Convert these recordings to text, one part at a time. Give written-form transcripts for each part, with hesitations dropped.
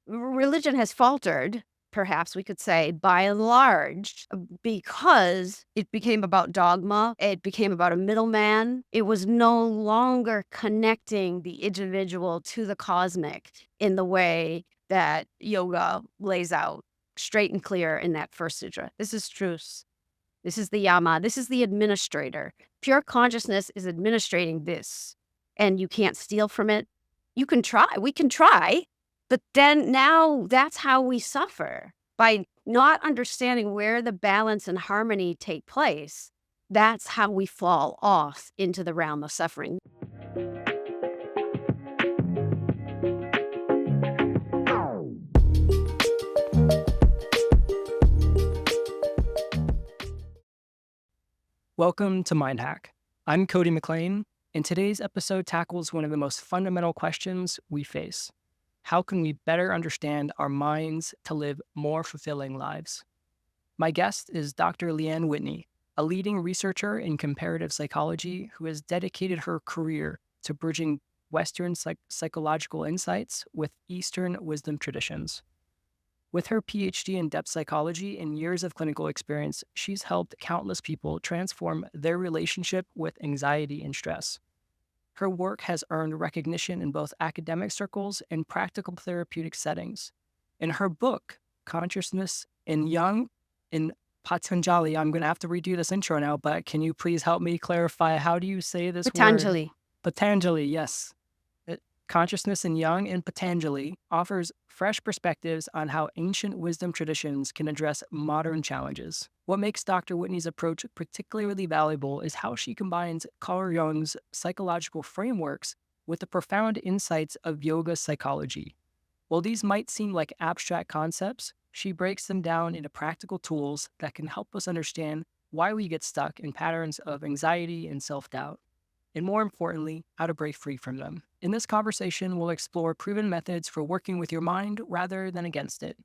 religion has faltered, perhaps we could say, by and large, because it became about dogma. It became about a middleman. It was no longer connecting the individual to the cosmic in the way that yoga lays out straight and clear in that first sutra. This is truth. This is the yama. This is the administrator. Pure consciousness is administrating this, and you can't steal from it. You can try. We can try. But then now that's how we suffer. By not understanding where the balance and harmony take place, that's how we fall off into the realm of suffering. Welcome to MindHack. I'm Cody McLean, and today's episode tackles one of the most fundamental questions we face. How can we better understand our minds to live more fulfilling lives? My guest is Dr. Leanne Whitney, a leading researcher in comparative psychology who has dedicated her career to bridging Western psychological insights with Eastern wisdom traditions. With her PhD in depth psychology and years of clinical experience, she's helped countless people transform their relationship with anxiety and stress. Her work has earned recognition in both academic circles and practical therapeutic settings. In her book, Consciousness in Jung and Patanjali, I'm going to have to redo this intro now, but can you please help me clarify how do you say this word? Patanjali. Patanjali, yes. Consciousness in Jung and Patanjali offers fresh perspectives on how ancient wisdom traditions can address modern challenges. What makes Dr. Whitney's approach particularly valuable is how she combines Carl Jung's psychological frameworks with the profound insights of yoga psychology. While these might seem like abstract concepts, she breaks them down into practical tools that can help us understand why we get stuck in patterns of anxiety and self-doubt, and more importantly, how to break free from them. In this conversation, we'll explore proven methods for working with your mind rather than against it.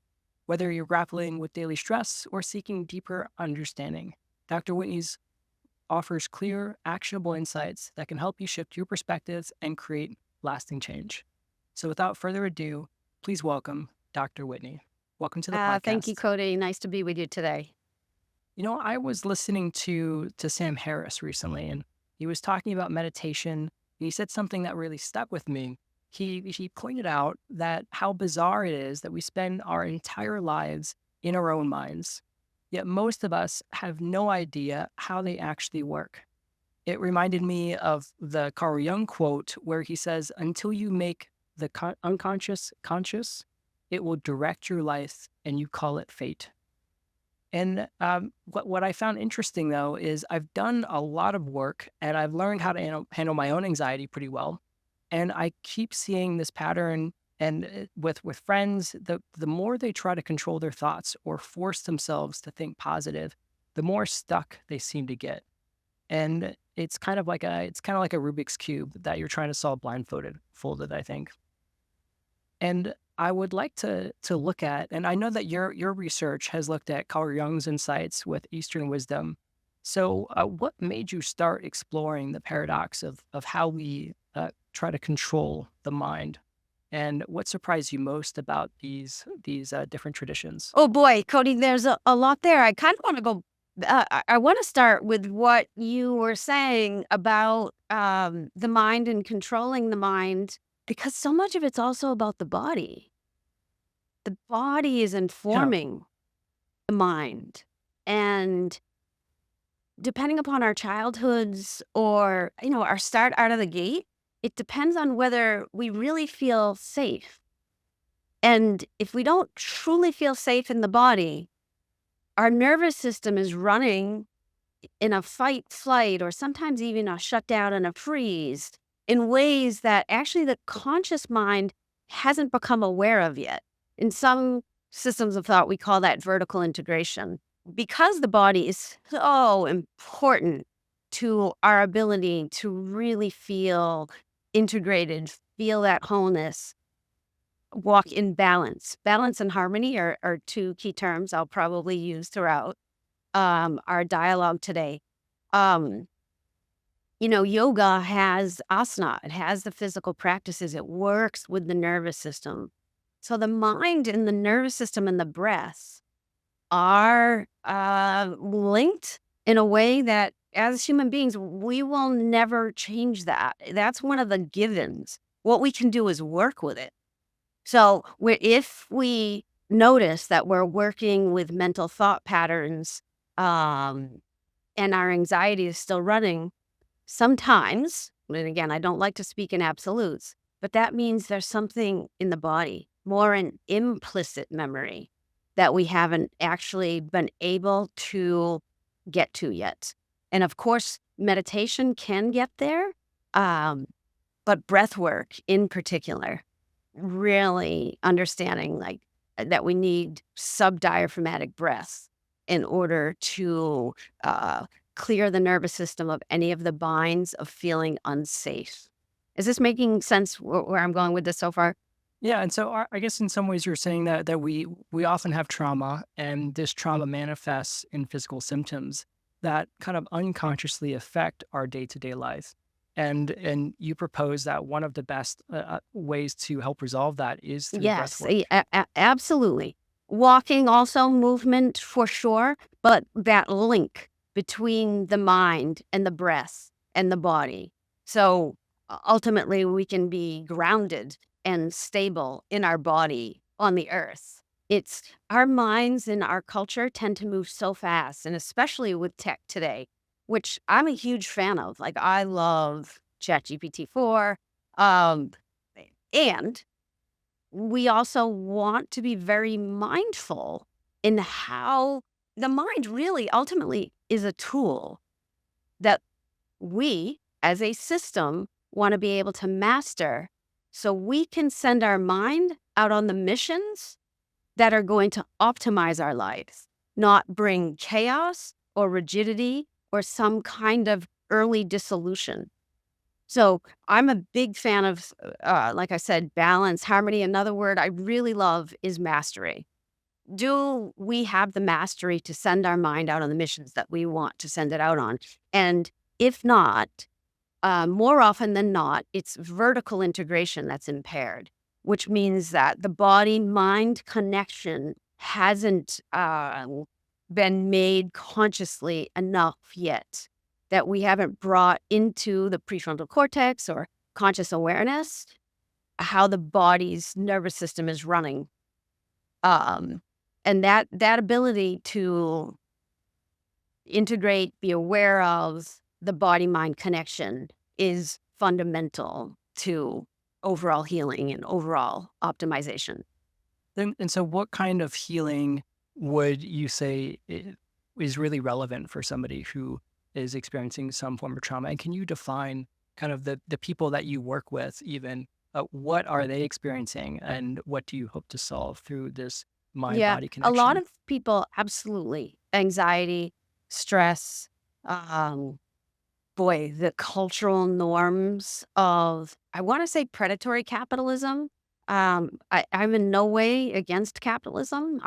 Whether you're grappling with daily stress or seeking deeper understanding, Dr. Whitney's offers clear, actionable insights that can help you shift your perspectives and create lasting change. So without further ado, please welcome Dr. Whitney. Welcome to the podcast. Thank you, Cody. Nice to be with you today. You know, I was listening to Sam Harris recently, and he was talking about meditation. He said something that really stuck with me. He pointed out that how bizarre it is that we spend our entire lives in our own minds, yet most of us have no idea how they actually work. It reminded me of the Carl Jung quote where he says, "Until you make the unconscious conscious, it will direct your life and you call it fate." And what I found interesting, though, is I've done a lot of work and I've learned how to handle my own anxiety pretty well. And I keep seeing this pattern and with friends, the more they try to control their thoughts or force themselves to think positive, the more stuck they seem to get. And it's kind of like a Rubik's Cube that you're trying to solve folded, I think. And I would like to look at, and I know that your research has looked at Carl Jung's insights with Eastern wisdom. So what made you start exploring the paradox of how we try to control the mind? And what surprised you most about these different traditions? Oh boy, Cody, there's a lot there. I kind of want to go. I want to start with what you were saying about the mind and controlling the mind, because so much of it's also about the body. The body is informing the mind. And depending upon our childhoods or, our start out of the gate, it depends on whether we really feel safe. And if we don't truly feel safe in the body, our nervous system is running in a fight, flight, or sometimes even a shutdown and a freeze in ways that actually the conscious mind hasn't become aware of yet. In some systems of thought, we call that vertical integration. Because the body is so important to our ability to really feel integrated, feel that wholeness, walk in balance. Balance and harmony are two key terms I'll probably use throughout our dialogue today. Yoga has asana. It has the physical practices. It works with the nervous system. So the mind and the nervous system and the breath are linked in a way that as human beings, we will never change that. That's one of the givens. What we can do is work with it. So if we notice that we're working with mental thought patterns um, and our anxiety is still running, sometimes, and again, I don't like to speak in absolutes, but that means there's something in the body, more an implicit memory that we haven't actually been able to get to yet. And of course, meditation can get there, um, but breath work in particular, really understanding that we need subdiaphragmatic breaths in order to uh, clear the nervous system of any of the binds of feeling unsafe. Is this making sense where I'm going with this so far? Yeah, and so I guess in some ways you're saying that we often have trauma, and this trauma manifests in physical symptoms that kind of unconsciously affect our day to day life. And you propose that one of the best ways to help resolve that is through breath Yes, work. absolutely. Walking, also movement for sure, but that link between the mind and the breath and the body. So ultimately, we can be grounded and stable in our body on the earth. It's our minds and our culture tend to move so fast, and especially with tech today, which I'm a huge fan of. Like, I love ChatGPT 4. Um, and we also want to be very mindful in how the mind really ultimately is a tool that we as a system want to be able to master so we can send our mind out on the missions that are going to optimize our lives, not bring chaos or rigidity or some kind of early dissolution. So I'm a big fan of, like I said, balance, harmony. Another word I really love is mastery. Do we have the mastery to send our mind out on the missions that we want to send it out on? And if not, more often than not, it's vertical integration that's impaired, which means that the body mind connection hasn't been made consciously enough yet, that we haven't brought into the prefrontal cortex or conscious awareness how the body's nervous system is running. Um, and that ability to integrate, be aware of the body mind connection is fundamental to overall healing and overall optimization. And so, what kind of healing would you say is really relevant for somebody who is experiencing some form of trauma? And can you define kind of the people that you work with, even what are they experiencing, and what do you hope to solve through this mind Yeah, body a lot connection? of people, absolutely. Anxiety, stress, um, boy, the cultural norms of, I want to say predatory capitalism. I'm in no way against capitalism.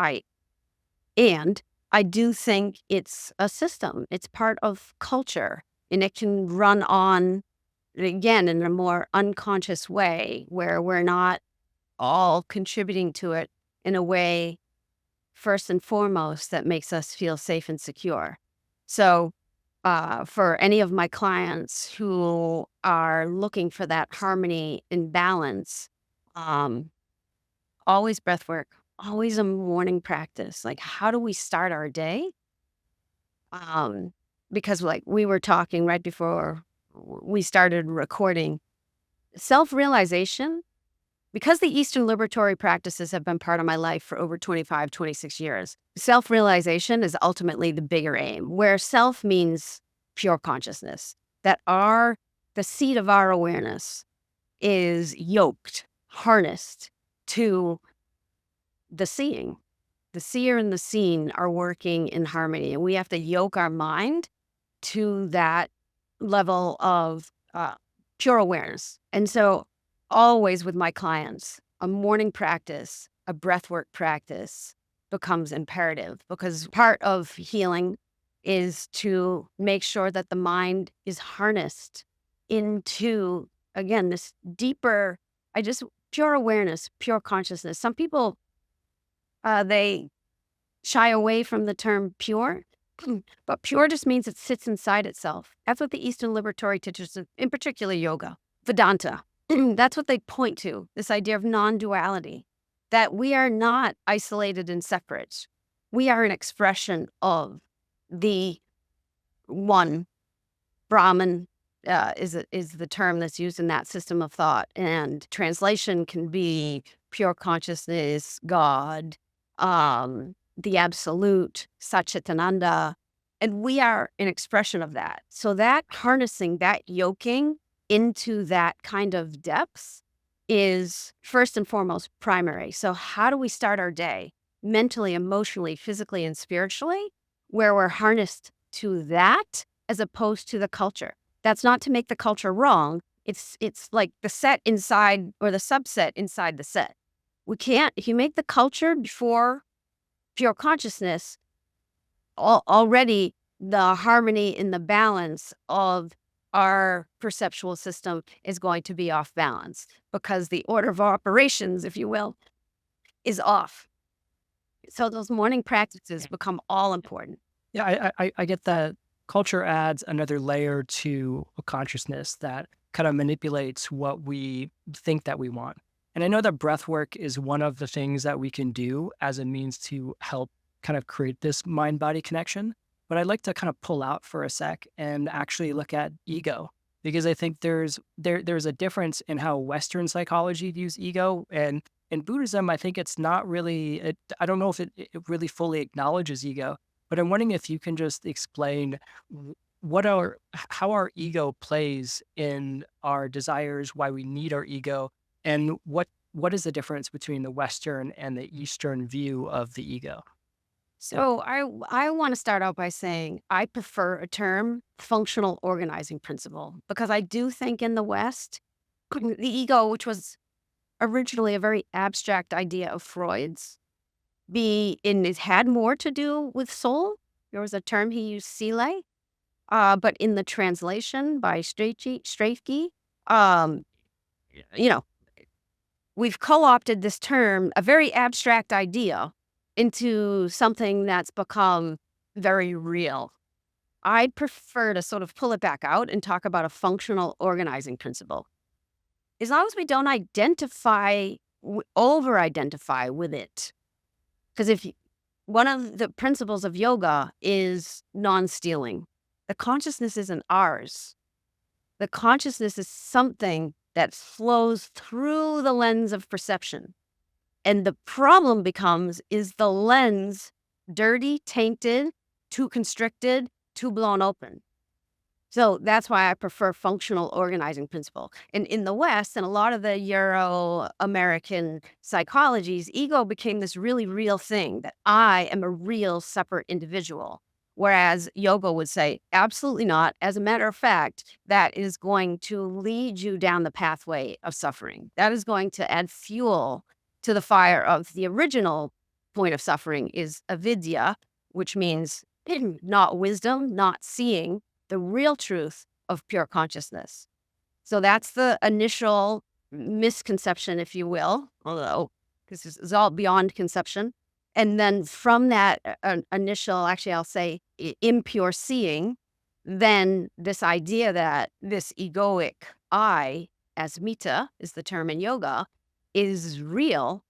And I do think it's a system. It's part of culture, and it can run on again in a more unconscious way where we're not all contributing to it in a way first and foremost that makes us feel safe and secure. So, for any of my clients who are looking for that harmony and balance, um, always breath work, always a morning practice. Like, how do we start our day? Um, because, like, we were talking right before we started recording, self realization, because the Eastern liberatory practices have been part of my life for over 25, 26 years, self realization is ultimately the bigger aim, where self means pure consciousness, that the seat of our awareness is yoked, harnessed to the seeing. The seer and the seen are working in harmony, and we have to yoke our mind to that level of pure awareness. And so, always with my clients, a morning practice, a breathwork practice becomes imperative because part of healing is to make sure that the mind is harnessed into, again, this deeper. I just pure awareness, pure consciousness. Some people, they shy away from the term pure, but pure just means it sits inside itself. That's what the Eastern liberatory teaches, in particular yoga, Vedanta. That's what they point to, this idea of non-duality, that we are not isolated and separate. We are an expression of the one. Brahman is the term that's used in that system of thought, and translation can be pure consciousness, God, the absolute, Satchitananda, and we are an expression of that. So that harnessing, that yoking into that kind of depth is first and foremost primary. So how do we start our day mentally, emotionally, physically, and spiritually, where we're harnessed to that as opposed to the culture? That's not to make the culture wrong. It's like the set inside or the subset inside the set. We can't, if you make the culture before pure consciousness, already the harmony and the balance of our perceptual system is going to be off balance because the order of operations, if you will, is off. So those morning practices become all important. Yeah, I get that culture adds another layer to a consciousness that kind of manipulates what we think that we want. And I know that breath work is one of the things that we can do as a means to help kind of create this mind body connection. But I'd like to kind of pull out for a sec and actually look at ego because I think there's a difference in how Western psychology views ego, and in Buddhism, I think it's not really. I don't know if it really fully acknowledges ego, but I'm wondering if you can just explain how our ego plays in our desires, why we need our ego, and what is the difference between the Western and the Eastern view of the ego? So I want to start out by saying I prefer a term, functional organizing principle, because I do think in the West, the ego, which was originally a very abstract idea of Freud's, it had more to do with soul. There was a term he used, sile, but in the translation by Strafke, um, you know, we've co-opted this term, a very abstract idea, into something that's become very real. I'd prefer to sort of pull it back out and talk about a functional organizing principle. As long as we don't over-identify with it. Because one of the principles of yoga is non-stealing. The consciousness isn't ours. The consciousness is something that flows through the lens of perception. And the problem becomes, is the lens dirty, tainted, too constricted, too blown open? So that's why I prefer functional organizing principle. And in the West, and a lot of the Euro-American psychologies, ego became this really real thing, that I am a real separate individual. Whereas yoga would say, absolutely not. As a matter of fact, that is going to lead you down the pathway of suffering. That is going to add fuel to the fire of the original point of suffering, is avidya, which means not wisdom, not seeing the real truth of pure consciousness. So that's the initial misconception, if you will, although this is all beyond conception. And then from that initial, actually, I'll say impure seeing, then this idea that this egoic I, as mita is the term in yoga, is real,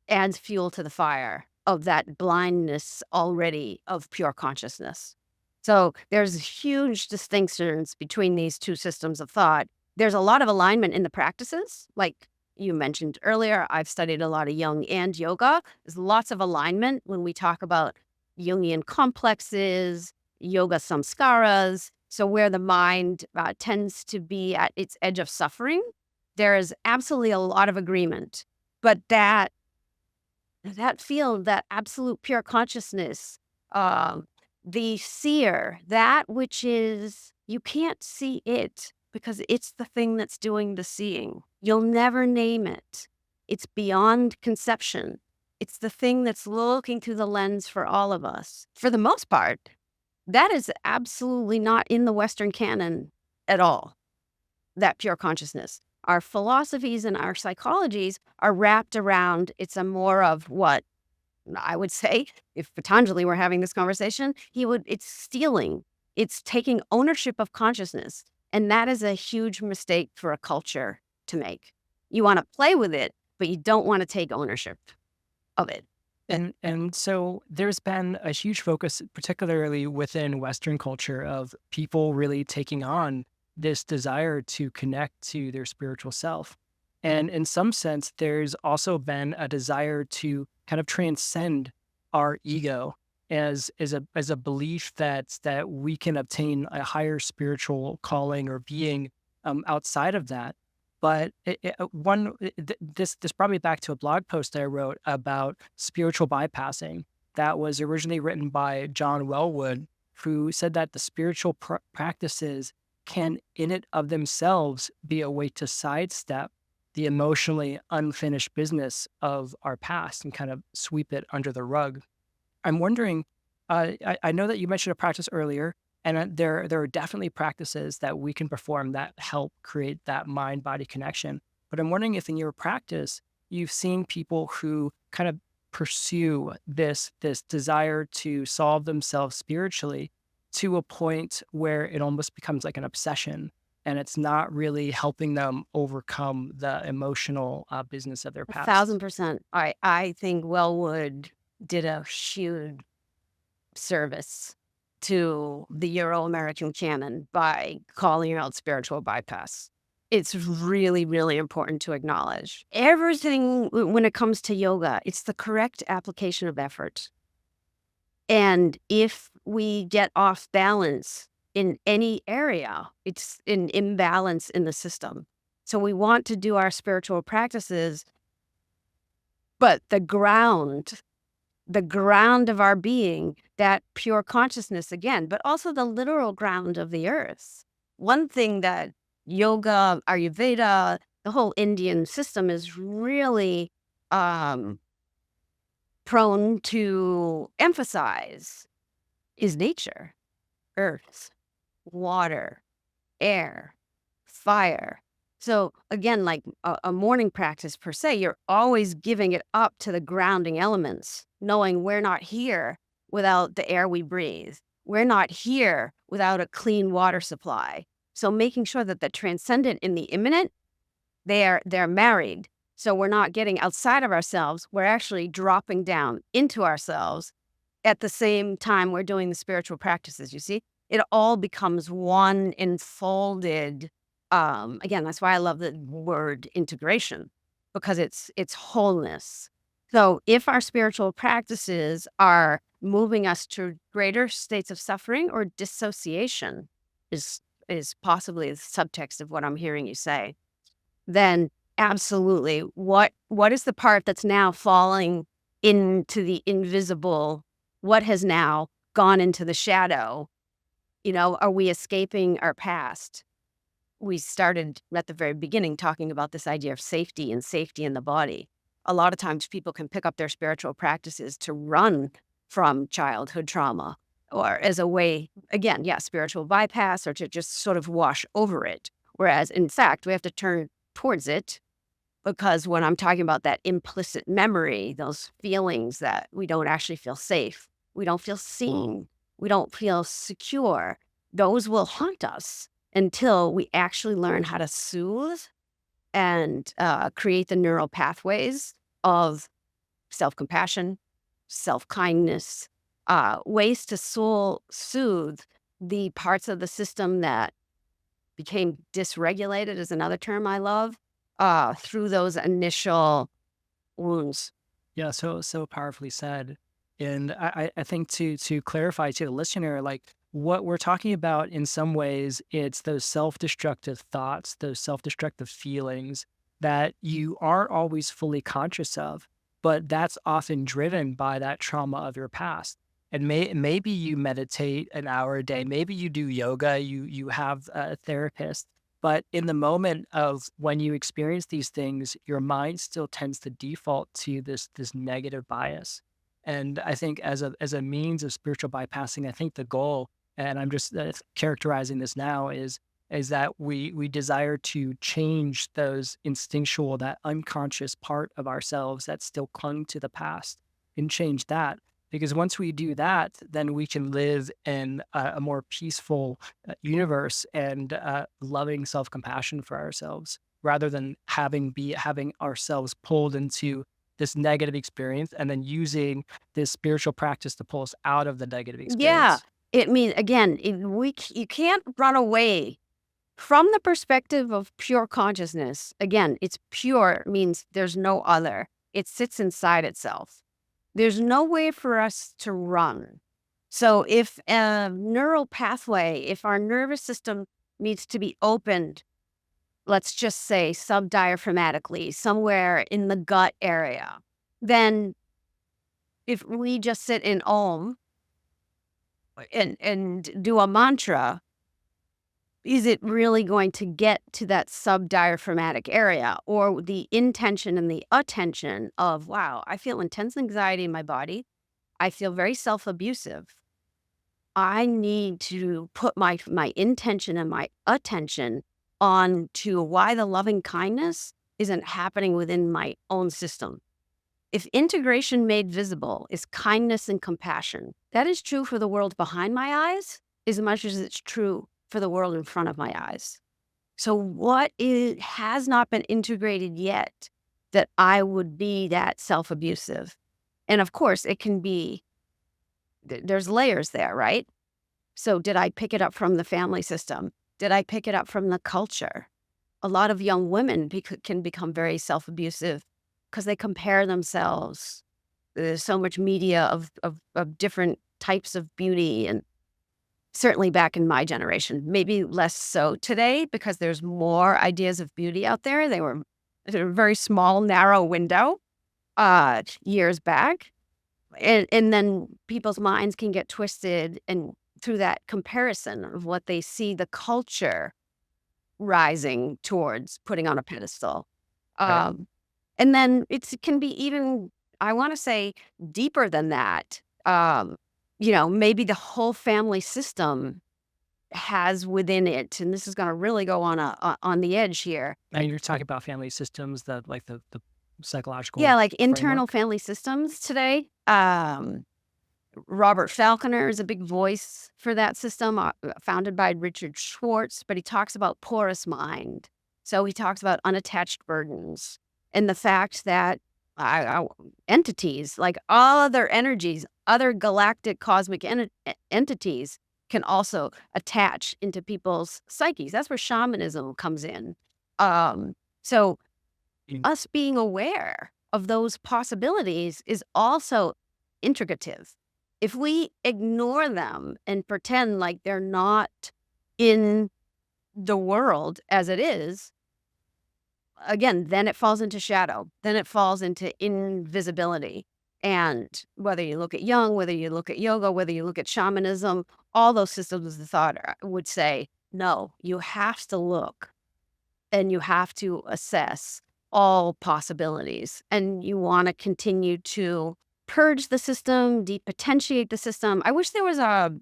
adds fuel to the fire of that blindness already of pure consciousness. So there's huge distinctions between these two systems of thought. There's a lot of alignment in the practices. Like you mentioned earlier, I've studied a lot of Jung and yoga. There's lots of alignment when we talk about Jungian complexes, yoga samskaras. So where the mind tends to be at its edge of suffering, there is absolutely a lot of agreement. But that field, that absolute pure consciousness, the seer, that which is, you can't see it because it's the thing that's doing the seeing. You'll never name it. It's beyond conception. It's the thing that's looking through the lens for all of us. For the most part, that is absolutely not in the Western canon at all, that pure consciousness. Our philosophies and our psychologies are wrapped around it's a more of what I would say if Patanjali were having this conversation, it's stealing. It's taking ownership of consciousness. And that is a huge mistake for a culture to make. You want to play with it, but you don't want to take ownership of it. And so there's been a huge focus, particularly within Western culture, of people really taking on this desire to connect to their spiritual self. And in some sense, there's also been a desire to kind of transcend our ego as a belief that we can obtain a higher spiritual calling or being outside of that. But this brought me back to a blog post I wrote about spiritual bypassing that was originally written by John Wellwood, who said that the spiritual practices can, in it of themselves, be a way to sidestep the emotionally unfinished business of our past and kind of sweep it under the rug. I'm wondering, I know that you mentioned a practice earlier, and there are definitely practices that we can perform that help create that mind body connection. But I'm wondering if in your practice you've seen people who kind of pursue this desire to solve themselves spiritually to a point where it almost becomes like an obsession, and it's not really helping them overcome the emotional business of their A past. 1000%. I think Wellwood did a huge service to the Euro American canon by calling out spiritual bypass. It's really, really important to acknowledge. Everything when it comes to yoga, it's the correct application of effort. And if we get off balance in any area, it's an imbalance in the system. So we want to do our spiritual practices, but the ground of our being, that pure consciousness again, but also the literal ground of the earth. One thing that yoga, Ayurveda, the whole Indian system is really um, prone to emphasize is nature, earth, water, air, fire. So again, like a morning practice per se, you're always giving it up to the grounding elements, knowing we're not here without the air we breathe. We're not here without a clean water supply. So making sure that the transcendent and the immanent, they're married. So we're not getting outside of ourselves. We're actually dropping down into ourselves at the same time we're doing the spiritual practices, you see? It all becomes one enfolded, again, that's why I love the word integration, because it's wholeness. So if our spiritual practices are moving us to greater states of suffering or dissociation is is possibly the subtext of what I'm hearing you say, then absolutely. What is the part that's now falling into the invisible? What has now gone into the shadow? Are we escaping our past? We started at the very beginning talking about this idea of safety and safety in the body. A lot of times people can pick up their spiritual practices to run from childhood trauma or as a way, again, yeah, spiritual bypass or to just sort of wash over it. Whereas in fact, we have to turn towards it because when I'm talking about that implicit memory, those feelings that we don't actually feel safe, we don't feel seen, we don't feel secure, those will haunt us until we actually learn how to soothe and create the neural pathways of self compassion, self kindness, ways to soothe the parts of the system that became dysregulated, is another term I love, through those initial wounds. Yeah, so powerfully said. And I think to clarify to the listener, like what we're talking about in some ways, it's those self-destructive thoughts, those self-destructive feelings that you aren't always fully conscious of, but that's often driven by that trauma of your past. And maybe you meditate an hour a day, maybe you do yoga, you have a therapist, but in the moment of when you experience these things, your mind still tends to default to this negative bias. And I think as a means of spiritual bypassing, I think the goal, and I'm just characterizing this now, is is that we desire to change those instinctual, that unconscious part of ourselves that still clung to the past, and change that. Because once we do that, then we can live in a more peaceful universe and loving self-compassion for ourselves, rather than having ourselves pulled into this negative experience and then using this spiritual practice to pull us out of the negative Yeah. experience. It mean again, you can't run away from the perspective of pure consciousness. Again, it's pure means there's no other. It sits inside itself. There's no way for us to run. So if a neural pathway, if our nervous system needs to be opened, let's just say subdiaphragmatically, somewhere in the gut area, then if we just sit in Om and do a mantra, is it really going to get to that subdiaphragmatic area, or the intention and the attention of, wow, I feel intense anxiety in my body. I feel very self-abusive. I need to put my intention and my attention on to why the loving kindness isn't happening within my own system. If integration made visible is kindness and compassion, that is true for the world behind my eyes as much as it's true for the world in front of my eyes. So has not been integrated yet that I would be that self-abusive? And of course, it can be, there's layers there, right? So did I pick it up from the family system? Did I pick it up from the culture? A lot of young women can become very self-abusive because they compare themselves. There's so much media of different types of beauty, and certainly back in my generation, maybe less so today because there's more ideas of beauty out there. They were a very small, narrow window years back. And then people's minds can get twisted and through that comparison of what they see the culture rising towards putting on a pedestal. Right. Um, and then it can be even, I want to say, deeper than that. Maybe the whole family system has within it, and this is going to really go on the edge here. And you're talking about family systems, that like the Yeah, psychological like internal framework. family systems today. Robert Falconer is a big voice for that system, founded by Richard Schwartz, but he talks about porous mind. So he talks about unattached burdens and the fact that entities, like all other energies, other galactic cosmic entities, can also attach into people's psyches. That's where shamanism comes in. So Mm. us being aware of those possibilities is also integrative. If we ignore them and pretend like they're not in the world as it is, again, then it falls into shadow. Then it falls into invisibility. And whether you look at Jung, whether you look at yoga, whether you look at shamanism, all those systems of thought would say, no, you have to look and you have to assess all possibilities. And you want to continue to purge the system, depotentiate the system. I wish there was a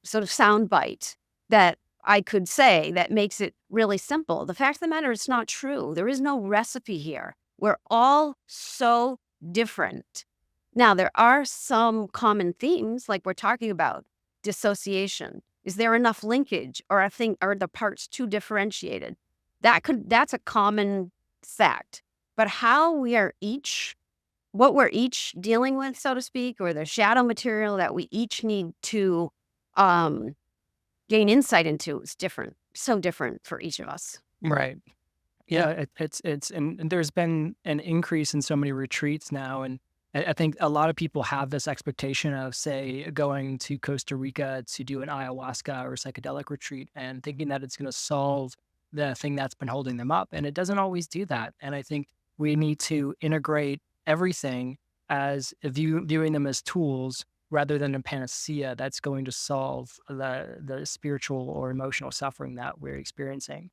sort of sound bite that I could say that makes it really simple. The fact of the matter, it's not true. There is no recipe here. We're all so different. Now, there are some common themes, like we're talking about dissociation. Is there enough linkage, or are the parts too differentiated? That's a common fact. But how we are each, what we're each dealing with, so to speak, or the shadow material that we each need to um, gain insight into is different. So different for each of us. Right. Yeah, it's and there's been an increase in so many retreats now, and I think a lot of people have this expectation of, say, going to Costa Rica to do an ayahuasca or psychedelic retreat, and thinking that it's going to solve the thing that's been holding them up, and it doesn't always do that. And I think we need to integrate everything as viewing them as tools rather than a panacea that's going to solve the spiritual or emotional suffering that we're experiencing.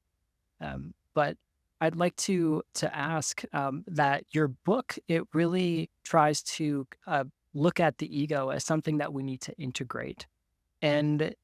But I'd like to ask that your book, it really tries to look at the ego as something that we need to integrate. And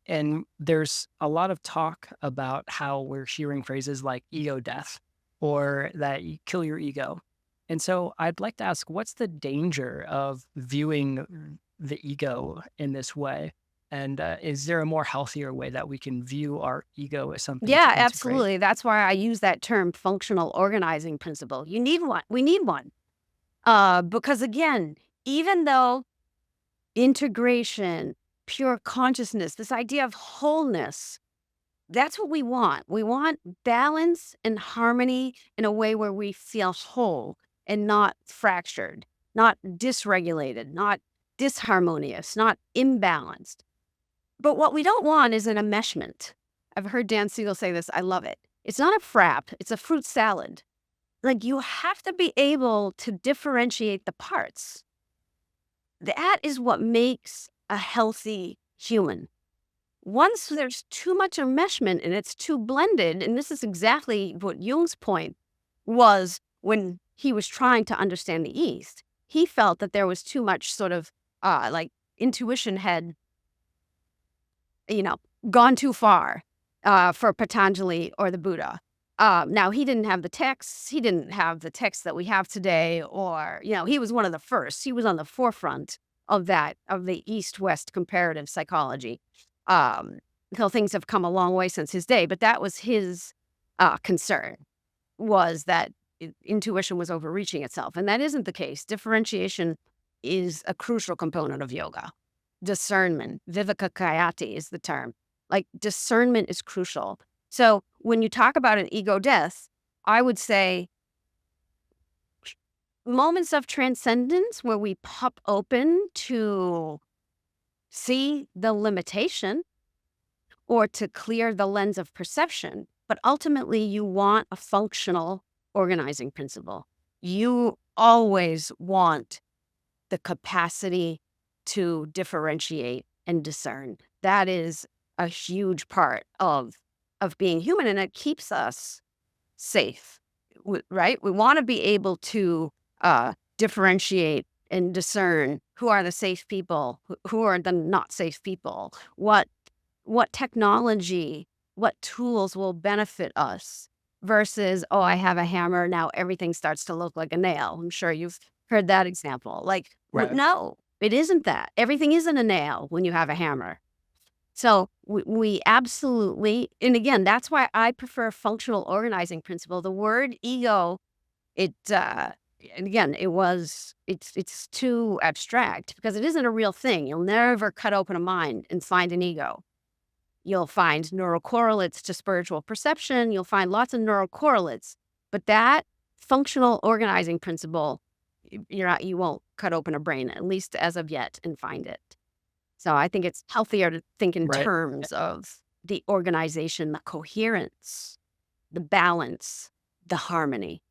there's a lot of talk about how we're hearing phrases like ego death or that you kill your ego. And so I'd like to ask, what's the danger of viewing the ego in this way? And is there a more healthier way that we can view our ego as something Yeah, to integrate? absolutely. That's why I use that term functional organizing principle. You need one. We need one. Because again, even though integration, pure consciousness, this idea of wholeness, that's what we want. We want balance and harmony in a way where we feel whole and not fractured, not dysregulated, not disharmonious, not imbalanced. But what we don't want is an enmeshment. I've heard Dan Siegel say this. I love it. It's not a frap, it's a fruit salad. Like you have to be able to differentiate the parts. That is what makes a healthy human. Once there's too much enmeshment and it's too blended, and this is exactly what Jung's point was when he was trying to understand the East, he felt that there was too much sort of like intuition had, you know, gone too far for Patanjali or the Buddha. Now he didn't have the texts. He didn't have the texts that we have today, or he was one of the first. He was on the forefront of that of the East-West comparative psychology. Um, so things have come a long way since his day, but that was his concern was that intuition was overreaching itself, and that isn't the case. Differentiation is a crucial component of yoga. Discernment, viveka is the term. Like discernment is crucial. So when you talk about an ego death, I would say moments of transcendence where we pop open to see the limitation or to clear the lens of perception. But ultimately, you want a functional organizing principle. You always want the capacity to differentiate and discern. That is a huge part of being human, and it keeps us safe, right? We want to be able to differentiate and discern who are the safe people, who are the not safe people, what technology, what tools will benefit us versus, oh, I have a hammer, now everything starts to look like a nail. I'm sure you've heard that example. Like, Right. no, it isn't that. Everything isn't a nail when you have a hammer. So we absolutely, and again, that's why I prefer functional organizing principle. The word ego, it, and again, it's too abstract because it isn't a real thing. You'll never cut open a mind and find an ego. You'll find neural correlates to spiritual perception. You'll find lots of neural correlates, but that functional organizing principle, you won't cut open a brain, at least as of yet, and find it. So I think it's healthier to think in Right. terms of the organization, the coherence, the balance, the harmony.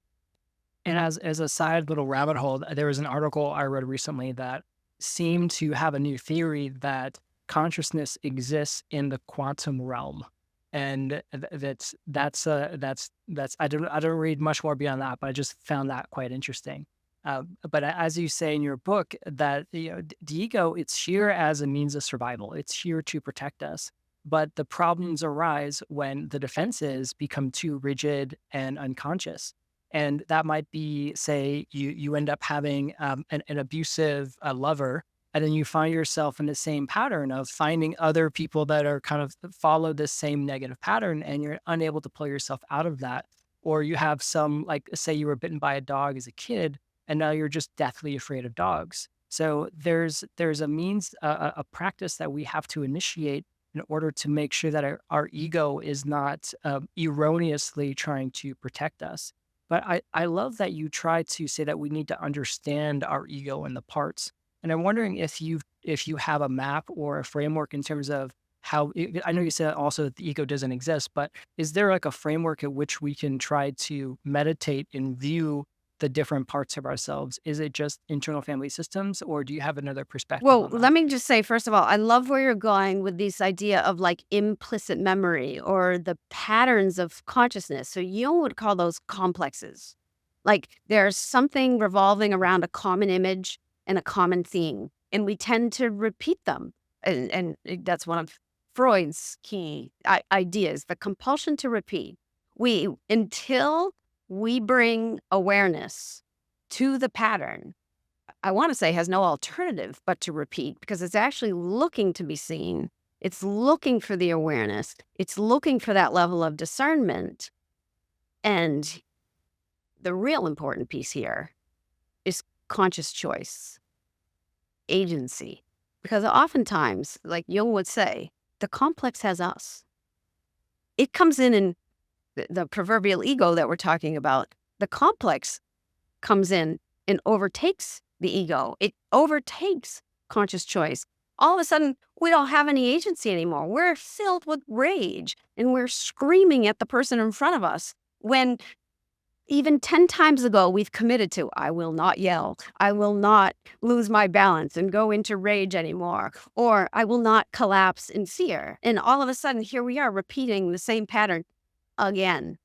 And as a side little rabbit hole, there was an article I read recently that seemed to have a new theory that consciousness exists in the quantum realm, and that's I don't read much more beyond that, but I just found that quite interesting. But as you say in your book, that the ego, it's here as a means of survival. It's here to protect us. But the problems arise when the defenses become too rigid and unconscious. And that might be, say, you end up having an abusive lover, and then you find yourself in the same pattern of finding other people that are kind of follow this same negative pattern, and you're unable to pull yourself out of that. Or you have some, like, say you were bitten by a dog as a kid, and now you're just deathly afraid of dogs. So there's a means, a practice that we have to initiate in order to make sure that our ego is not erroneously trying to protect us. But I love that you try to say that we need to understand our ego and the parts. And I'm wondering if you have a map or a framework in terms of how I know you said also that the ego doesn't exist, but is there like a framework at which we can try to meditate and view the different parts of ourselves? Is it just internal family systems, or do you have another perspective Well, on that? let me just say, first of all, I love where you're going with this idea of like implicit memory or the patterns of consciousness. So Jung would call those complexes. Like there's something revolving around a common image and a common theme, and we tend to repeat them. and that's one of Freud's key ideas, the compulsion to repeat. Until we bring awareness to the pattern, I want to say has no alternative but to repeat because it's actually looking to be seen. It's looking for the awareness. It's looking for that level of discernment. And the real important piece here is conscious choice, agency. Because oftentimes, like Jung would say, the complex has us. It comes in the proverbial ego that we're talking about. The complex comes in and overtakes the ego. It overtakes conscious choice. All of a sudden, we don't have any agency anymore. We're filled with rage and we're screaming at the person in front of us when even 10 times ago we've committed to, I will not yell. I will not lose my balance and go into rage anymore. Or I will not collapse in fear. And all of a sudden, here we are repeating the same pattern again.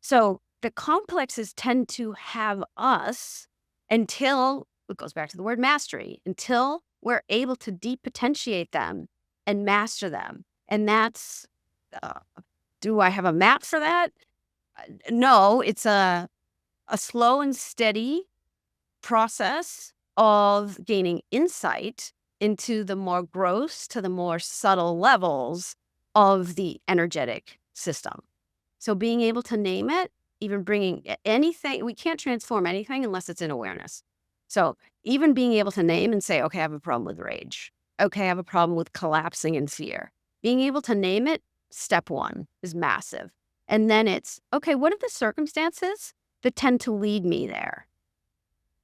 So the complexes tend to have us until, it goes back to the word mastery, until we're able to depotentiate them and master them. And that's, uh, do I have a map for that? No, it's a slow and steady process of gaining insight into the more gross to the more subtle levels of the energetic system. So being able to name it, even bringing anything, we can't transform anything unless it's in awareness. So even being able to name and say, okay, I have a problem with rage. Okay, I have a problem with collapsing in fear. Being able to name it, step one, is massive. And then it's, okay, what are the circumstances that tend to lead me there?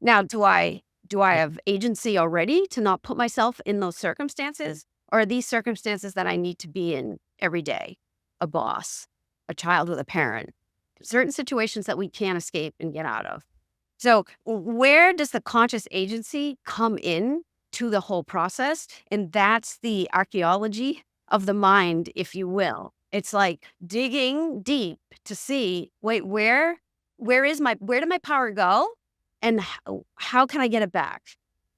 Now, do I have agency already to not put myself in those circumstances? Or are these circumstances that I need to be in every day? A boss, a child with a parent, certain situations that we can't escape and get out of. So where does the conscious agency come in to the whole process? And that's the archaeology of the mind, if you will. It's like digging deep to see, wait, where did my power go? And how can I get it back?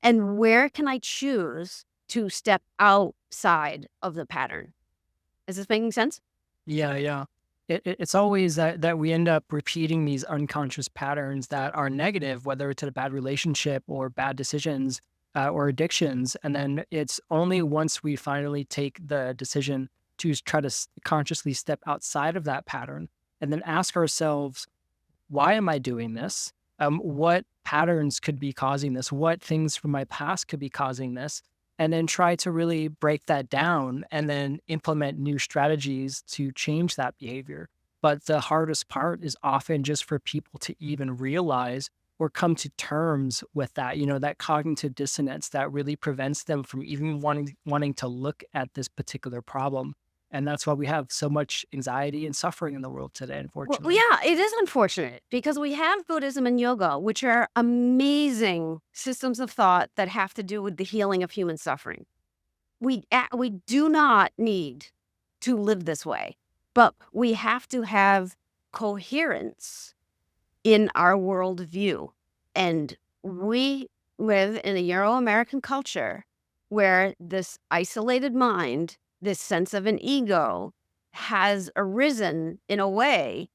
And where can I choose to step outside of the pattern? Is this making sense? Yeah, yeah. It's always that we end up repeating these unconscious patterns that are negative, whether it's a bad relationship or bad decisions or addictions. And then it's only once we finally take the decision to try to consciously step outside of that pattern and then ask ourselves, why am I doing this? What patterns could be causing this? What things from my past could be causing this? And then try to really break that down and then implement new strategies to change that behavior. But the hardest part is often just for people to even realize or come to terms with that, that cognitive dissonance that really prevents them from even wanting to look at this particular problem. And that's why we have so much anxiety and suffering in the world today, Well, unfortunately. yeah, it is unfortunate because we have Buddhism and yoga, which are amazing systems of thought that have to do with the healing of human suffering. We do not need to live this way, but we have to have coherence in our worldview. And we live in a Euro-American culture where this isolated mind, this sense of an ego, has arisen in a way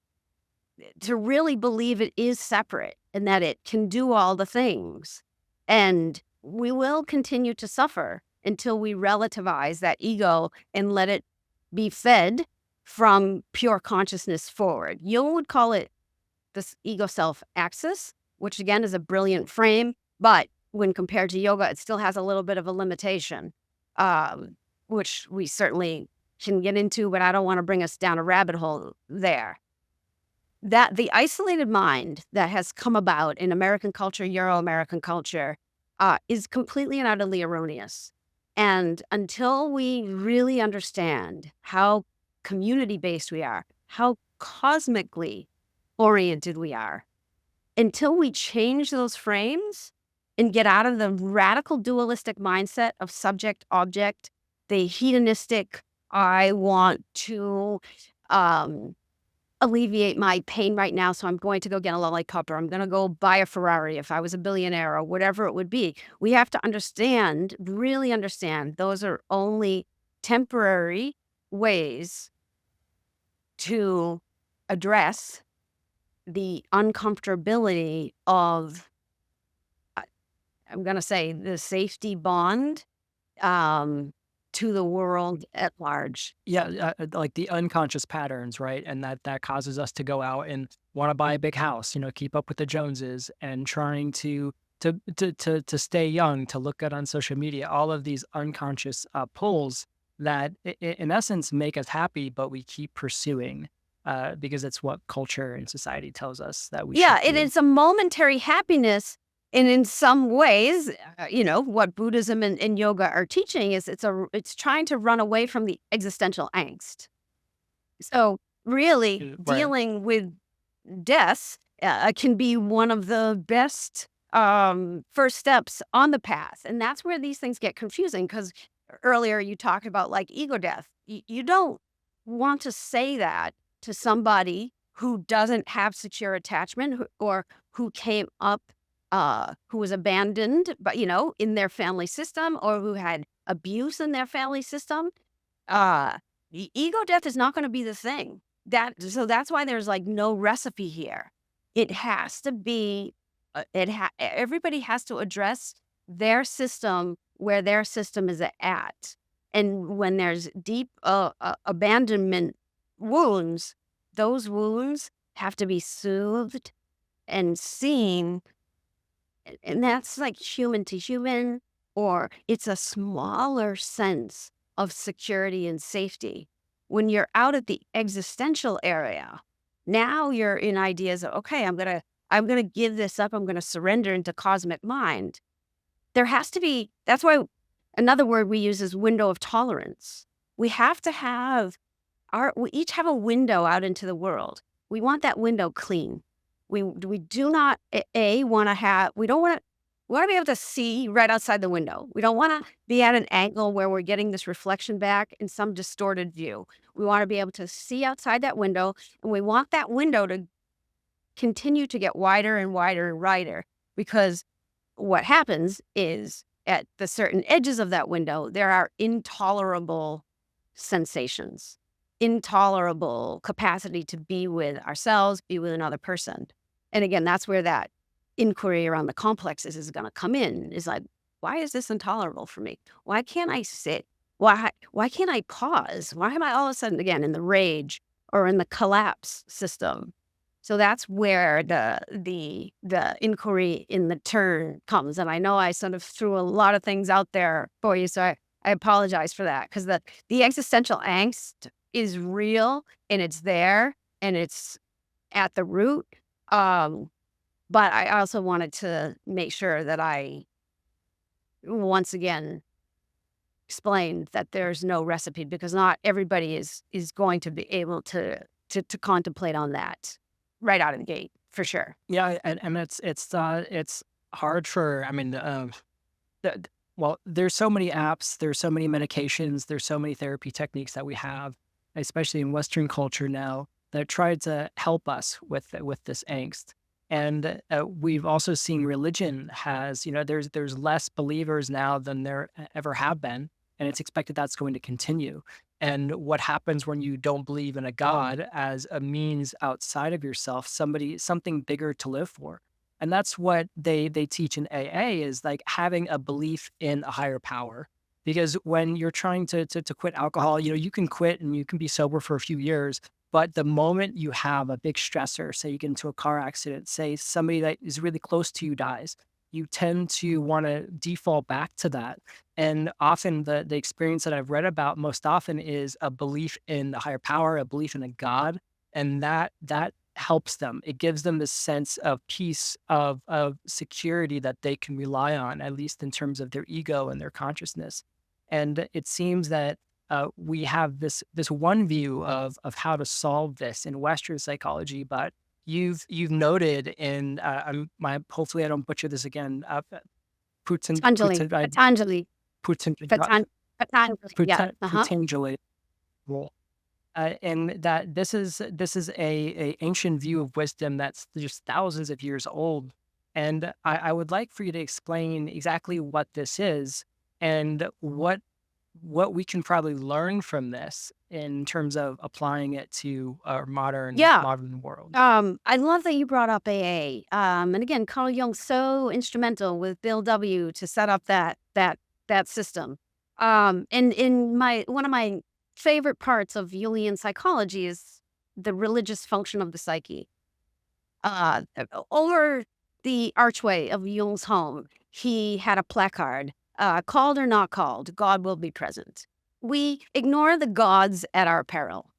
to really believe it is separate and that it can do all the things. And we will continue to suffer until we relativize that ego and let it be fed from pure consciousness forward. Jung would call it this ego self axis, which again is a brilliant frame, but when compared to yoga, it still has a little bit of a limitation, which we certainly can get into, but I don't want to bring us down a rabbit hole there. That the isolated mind that has come about in American culture, Euro-American culture, is completely and utterly erroneous. And until we really understand how community-based we are, how cosmically oriented we are, until we change those frames and get out of the radical dualistic mindset of subject object, the hedonistic, I want to alleviate my pain right now, so I'm going to go get a Lolly Cup, or I'm gonna go buy a Ferrari if I was a billionaire, or whatever it would be. We have to understand, really understand, those are only temporary ways to address the uncomfortability of, I'm gonna say, the safety bond, um, to the world at large. Yeah, like the unconscious patterns, right? And that causes us to go out and want to buy a big house, keep up with the Joneses, and trying to stay young, to look good on social media. All of these unconscious pulls that, in essence, make us happy, but we keep pursuing because it's what culture and society tells us that we should Yeah, it do. is a momentary happiness, and in some ways, what Buddhism and yoga are teaching is it's trying to run away from the existential angst. So, really, Right. dealing with death, can be one of the best, first steps on the path, and that's where these things get confusing. Because earlier you talked about, like, ego death. You don't want to say that to somebody who doesn't have secure attachment, or who came up, who was abandoned, but, in their family system, or who had abuse in their family system. Uh, ego death is not gonna be the thing. That's why there's, like, no recipe here. It has to be, everybody has to address their system where their system is at. And when there's deep, abandonment wounds, those wounds have to be soothed and seen, and that's like human to human, or it's a smaller sense of security and safety. When you're out at the existential area, now you're in ideas of, okay, I'm gonna give this up, I'm gonna surrender into cosmic mind. There has to be, that's why another word we use is window of tolerance. We have to have we each have a window out into the world. We want that window clean. We do not, wanna have, we wanna be able to see right outside the window. We don't wanna be at an angle where we're getting this reflection back in some distorted view. We wanna be able to see outside that window, and we want that window to continue to get wider and wider and wider, because what happens is, at the certain edges of that window, there are intolerable sensations, intolerable capacity to be with ourselves, be with another person. And again, that's where that inquiry around the complexes is going to come in. Is like, why is this intolerable for me? Why can't I sit? Why can't I pause? Why am I all of a sudden again in the rage or in the collapse system? So that's where the inquiry in the turn comes, and I know I sort of threw a lot of things out there for you, so I apologize for that, because the existential angst is real, and it's there, and it's at the root, um, but I also wanted to make sure that I once again explained that there's no recipe, because not everybody is going to be able to contemplate on that right out of the gate, for sure. Yeah, and it's hard for, I mean, the well, there's so many apps, there's so many medications, there's so many therapy techniques that we have, especially in Western culture now, that try to help us with this angst. And we've also seen religion has, there's less believers now than there ever have been, and it's expected that's going to continue. And what happens when you don't believe in a God as a means outside of yourself, something bigger to live for? And that's what they teach in AA, is like having a belief in a higher power. Because when you're trying to quit alcohol, you can quit and you can be sober for a few years. But the moment you have a big stressor, say you get into a car accident, say somebody that is really close to you dies, you tend to want to default back to that. And often the experience that I've read about most often is a belief in the higher power, a belief in a God, and that helps them. It gives them this sense of peace, of security that they can rely on, at least in terms of their ego and their consciousness. And it seems that we have this one view of how to solve this in Western psychology, but you've noted in my, hopefully I don't butcher this again, Putin Patanjali, Putin Patanjali, Putin Patanjali, yeah, uh-huh. Patanjali rule. and that this is a ancient view of wisdom that's just thousands of years old. And I would like for you to explain exactly what this is and what we can probably learn from this in terms of applying it to our modern Yeah. modern world. I love that you brought up AA. And again, Carl Jung so instrumental with Bill W. to set up that system. And in my one of my favorite parts of Jungian psychology is the religious function of the psyche. Over the archway of Jung's home, he had a placard, called or not called, God will be present. We ignore the gods at our peril.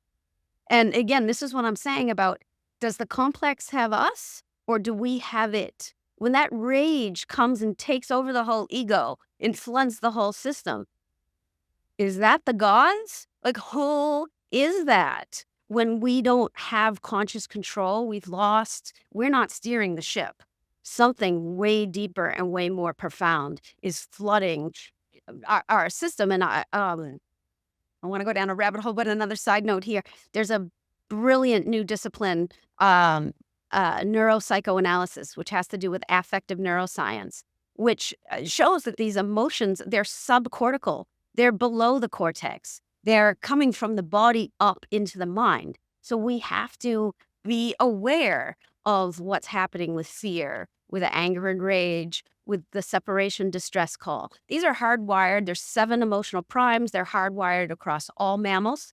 And again, this is what I'm saying about, does the complex have us or do we have it? When that rage comes and takes over the whole ego and floods the whole system, is that the gods? Like, who is that? When we don't have conscious control, we're not steering the ship. Something way deeper and way more profound is flooding our system. And I want to go down a rabbit hole, but another side note here. There's a brilliant new discipline, neuropsychoanalysis, which has to do with affective neuroscience, which shows that these emotions, they're subcortical. They're below the cortex. They're coming from the body up into the mind. So we have to be aware of what's happening with fear, with anger and rage, with the separation distress call. These are hardwired. There's 7 emotional primes. They're hardwired across all mammals.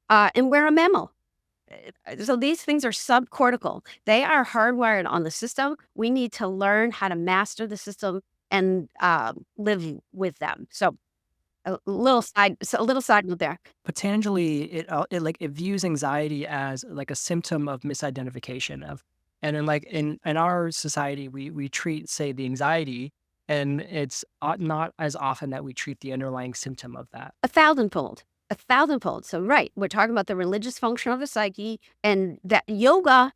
And we're a mammal. So these things are subcortical. They are hardwired on the system. We need to learn how to master the system and live with them. So a little side note there. Patanjali, it views anxiety as like a symptom of misidentification of, and in like in our society, we treat, say, the anxiety, and it's not as often that we treat the underlying symptom of that. A thousandfold. A thousandfold. So, right, we're talking about the religious function of the psyche, and that yoga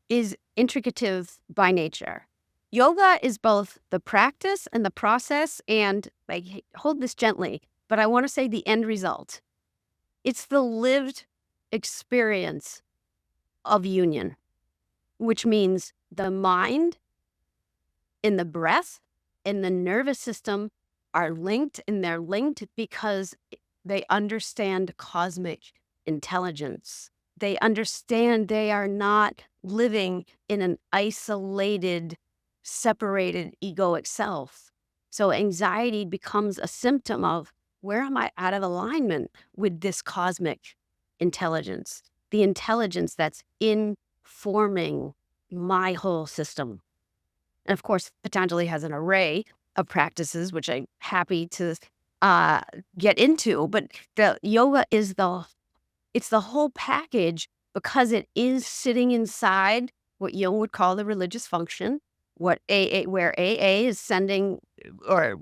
is intricative by nature. Yoga is both the practice and the process, and like, hold this gently, but I want to say the end result. It's the lived experience of union, which means the mind and the breath and the nervous system are linked, and they're linked because they understand cosmic intelligence. They understand they are not living in an isolated, separated egoic self. So anxiety becomes a symptom of, where am I out of alignment with this cosmic intelligence? The intelligence that's informing my whole system. And of course, Patanjali has an array of practices, which I'm happy to get into. But the yoga is it's the whole package, because it is sitting inside what Jung would call the religious function, where AA is sending or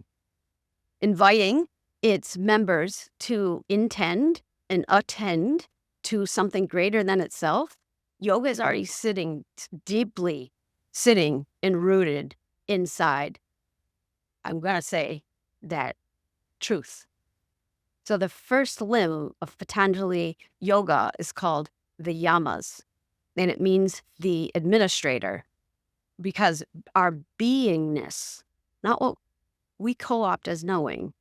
inviting its members to intend and attend to something greater than itself. Yoga is already deeply sitting and rooted inside, I'm going to say, that truth. So the first limb of Patanjali yoga is called the yamas, and it means the administrator, because our beingness, not what we co-opt as knowing,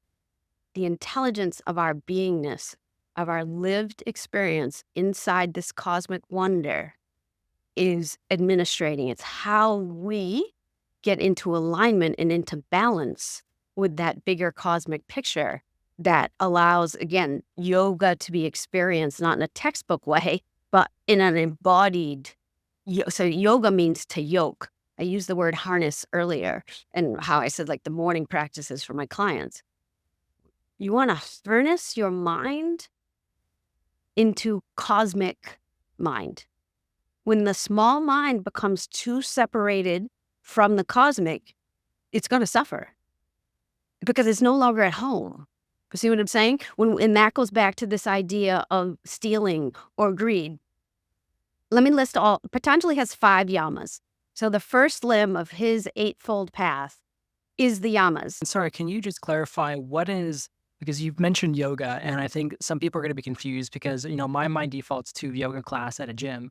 the intelligence of our beingness, of our lived experience inside this cosmic wonder, is administrating. It's how we get into alignment and into balance with that bigger cosmic picture that allows, again, yoga to be experienced not in a textbook way, but in an embodied. So yoga means to yoke. I used the word harness earlier, and how I said, like, the morning practices for my clients. You want to harness your mind into cosmic mind. When the small mind becomes too separated from the cosmic, it's going to suffer because it's no longer at home. You see what I'm saying? And that goes back to this idea of stealing or greed. Let me list all. Patanjali has 5 yamas. So the first limb of his 8-fold path is the yamas. And sorry, can you just clarify what is because you've mentioned yoga, and I think some people are going to be confused because, my mind defaults to yoga class at a gym.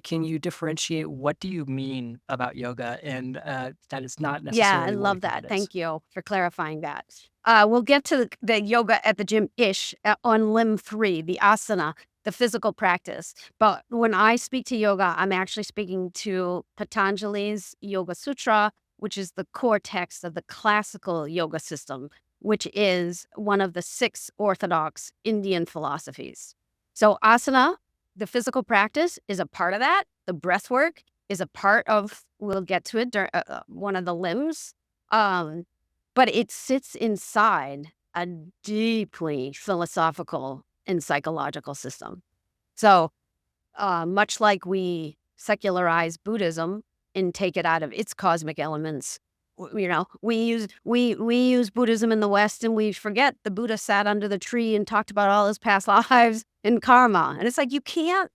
Can you differentiate what do you mean about yoga and that it's not Yeah, I necessarily what we love think that. it is? Thank you for clarifying that. We'll get to the yoga at the gym-ish on limb 3, the asana, the physical practice. But when I speak to yoga, I'm actually speaking to Patanjali's Yoga Sutra, which is the core text of the classical yoga system, which is one of the 6 orthodox Indian philosophies. So asana, the physical practice, is a part of that. The breath work is a part of, we'll get to it, one of the limbs. Um, but it sits inside a deeply philosophical and psychological system. So, much like we secularize Buddhism and take it out of its cosmic elements, we use Buddhism in the West, and we forget the Buddha sat under the tree and talked about all his past lives and karma. And it's like you can't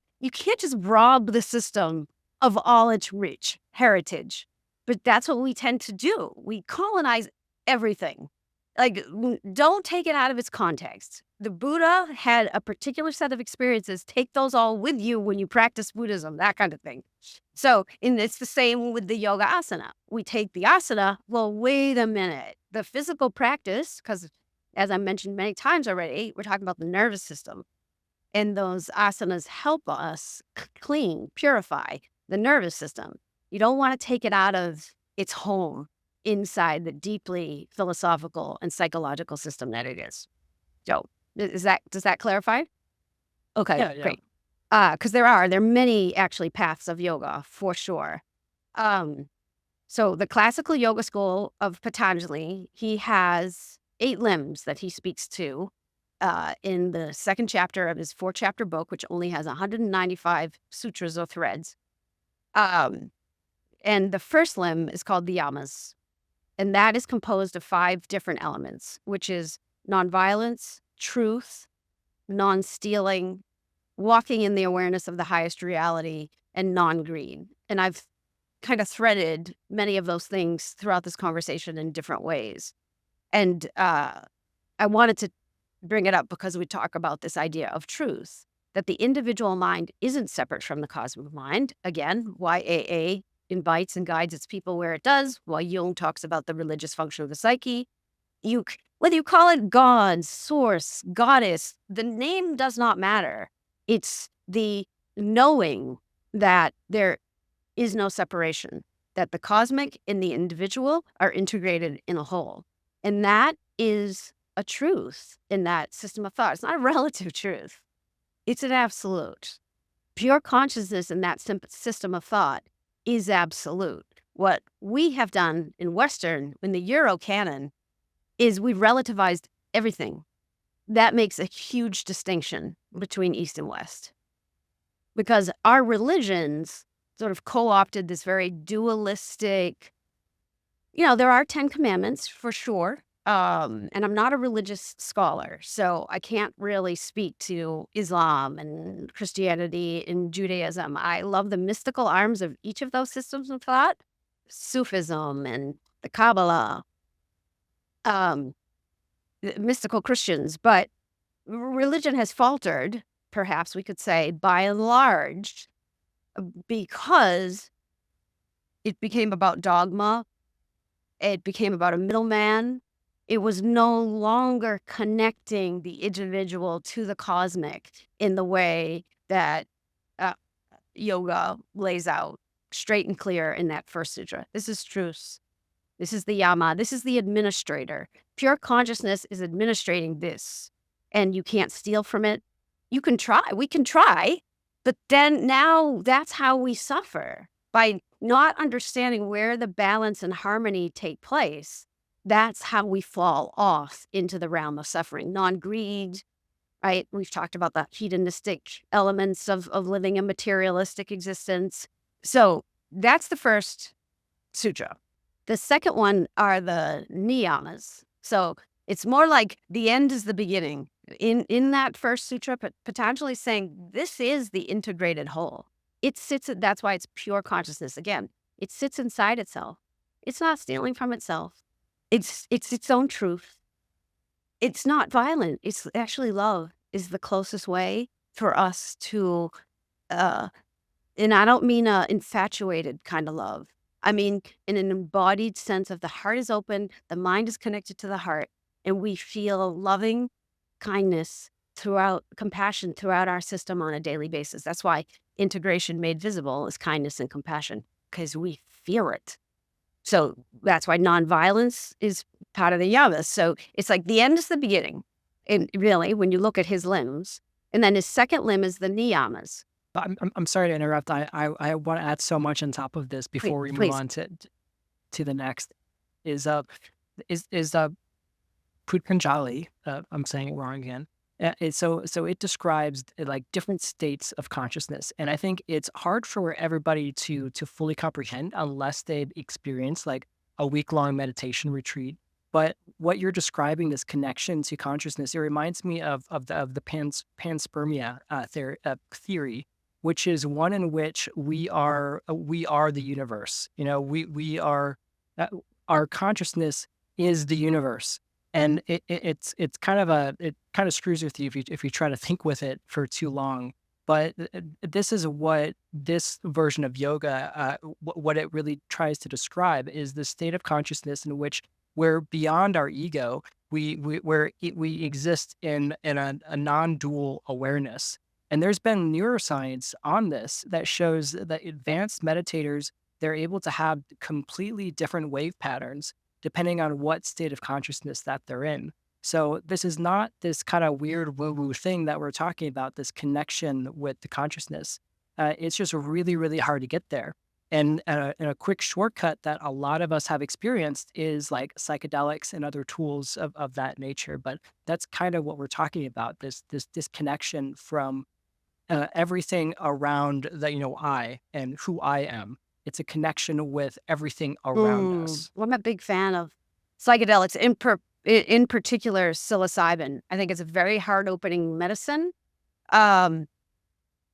just rob the system of all its rich heritage. But that's what we tend to do. We colonize everything. Like, don't take it out of its context. The Buddha had a particular set of experiences. Take those all with you when you practice Buddhism, that kind of thing. So, and it's the same with the yoga asana. We take the asana. Well, wait a minute. The physical practice, because as I mentioned many times already, we're talking about the nervous system. And those asanas help us clean, purify the nervous system. You don't want to take it out of its home inside the deeply philosophical and psychological system that it is. So, does that clarify? Okay, Yeah, yeah. great. Because there are many actually paths of yoga for sure. Um, so the classical yoga school of Patanjali, he has 8 limbs that he speaks to in the second chapter of his 4-chapter book, which only has 195 sutras or threads. Um, and the first limb is called the yamas, and that is composed of 5 different elements, which is nonviolence, truth, non-stealing, walking in the awareness of the highest reality, and non-greed. And I've kind of threaded many of those things throughout this conversation in different ways. And I wanted to bring it up because we talk about this idea of truth, that the individual mind isn't separate from the cosmic mind. Again, why AA invites and guides its people where it does, while Jung talks about the religious function of the psyche. Whether you call it God, source, goddess, the name does not matter. It's the knowing that there is no separation, that the cosmic and the individual are integrated in a whole. And that is a truth in that system of thought. It's not a relative truth, it's an absolute. Pure consciousness in that system of thought is absolute. What we have done in Western, in the Euro canon, is we've relativized everything. That makes a huge distinction between East and West. Because our religions sort of co-opted this very dualistic, there are 10 commandments for sure. And I'm not a religious scholar, so I can't really speak to Islam and Christianity and Judaism. I love the mystical arms of each of those systems of thought, Sufism and the Kabbalah, um, mystical Christians, but religion has faltered, perhaps we could say, by and large, because it became about dogma. It became about a middleman. It was no longer connecting the individual to the cosmic in the way that uh, yoga lays out straight and clear in that first sutra. This is truth. This is the yama. This is the administrator. Pure consciousness is administrating this, and you can't steal from it. You can try. We can try, but then now that's how we suffer by not understanding where the balance and harmony take place. That's how we fall off into the realm of suffering. Non-greed, right? We've talked about the hedonistic elements of living a materialistic existence. So that's the first sutra. The second one are the niyamas. So it's more like the end is the beginning. In that first sutra, Patanjali is saying this is the integrated whole. It sits, that's why it's pure consciousness. Again, it sits inside itself. It's not stealing from itself. It's its own truth. It's not violent. It's actually love is the closest way for us to, uh and I don't mean a infatuated kind of love. I mean in an embodied sense of the heart is open, the mind is connected to the heart, and we feel loving kindness throughout compassion throughout our system on a daily basis. That's why integration made visible is kindness and compassion, because we feel it. So that's why nonviolence is part of the yamas. So it's like the end is the beginning. And really, when you look at his limbs, and then his second limb is the niyamas. But I'm sorry to interrupt. I want to add so much on top of this Please, before we move please. on to the next. Is is Patanjali, I'm saying it wrong again. So it describes like different states of consciousness, and I think it's hard for everybody to fully comprehend unless they've experienced like a week long meditation retreat. But what you're describing, this connection to consciousness, it reminds me of the panspermia theory, which is one in which we are the universe. You know, we are our consciousness is the universe, and it's kind of it kind of screws with you if you try to think with it for too long. But this is what this version of yoga, what it really tries to describe is the state of consciousness in which we're beyond our ego. We exist in a non-dual awareness. And there's been neuroscience on this that shows that advanced meditators, they're able to have completely different wave patterns depending on what state of consciousness that they're in. So this is not this kind of weird woo-woo thing that we're talking about, this connection with the consciousness. It's just really, really hard to get there. And a quick shortcut that a lot of us have experienced is like psychedelics and other tools of that nature. But that's kind of what we're talking about, this disconnection from everything around the, I and who I am. It's a connection with everything around us. Well, I'm a big fan of psychedelics, in particular psilocybin. I think it's a very hard opening medicine. Um,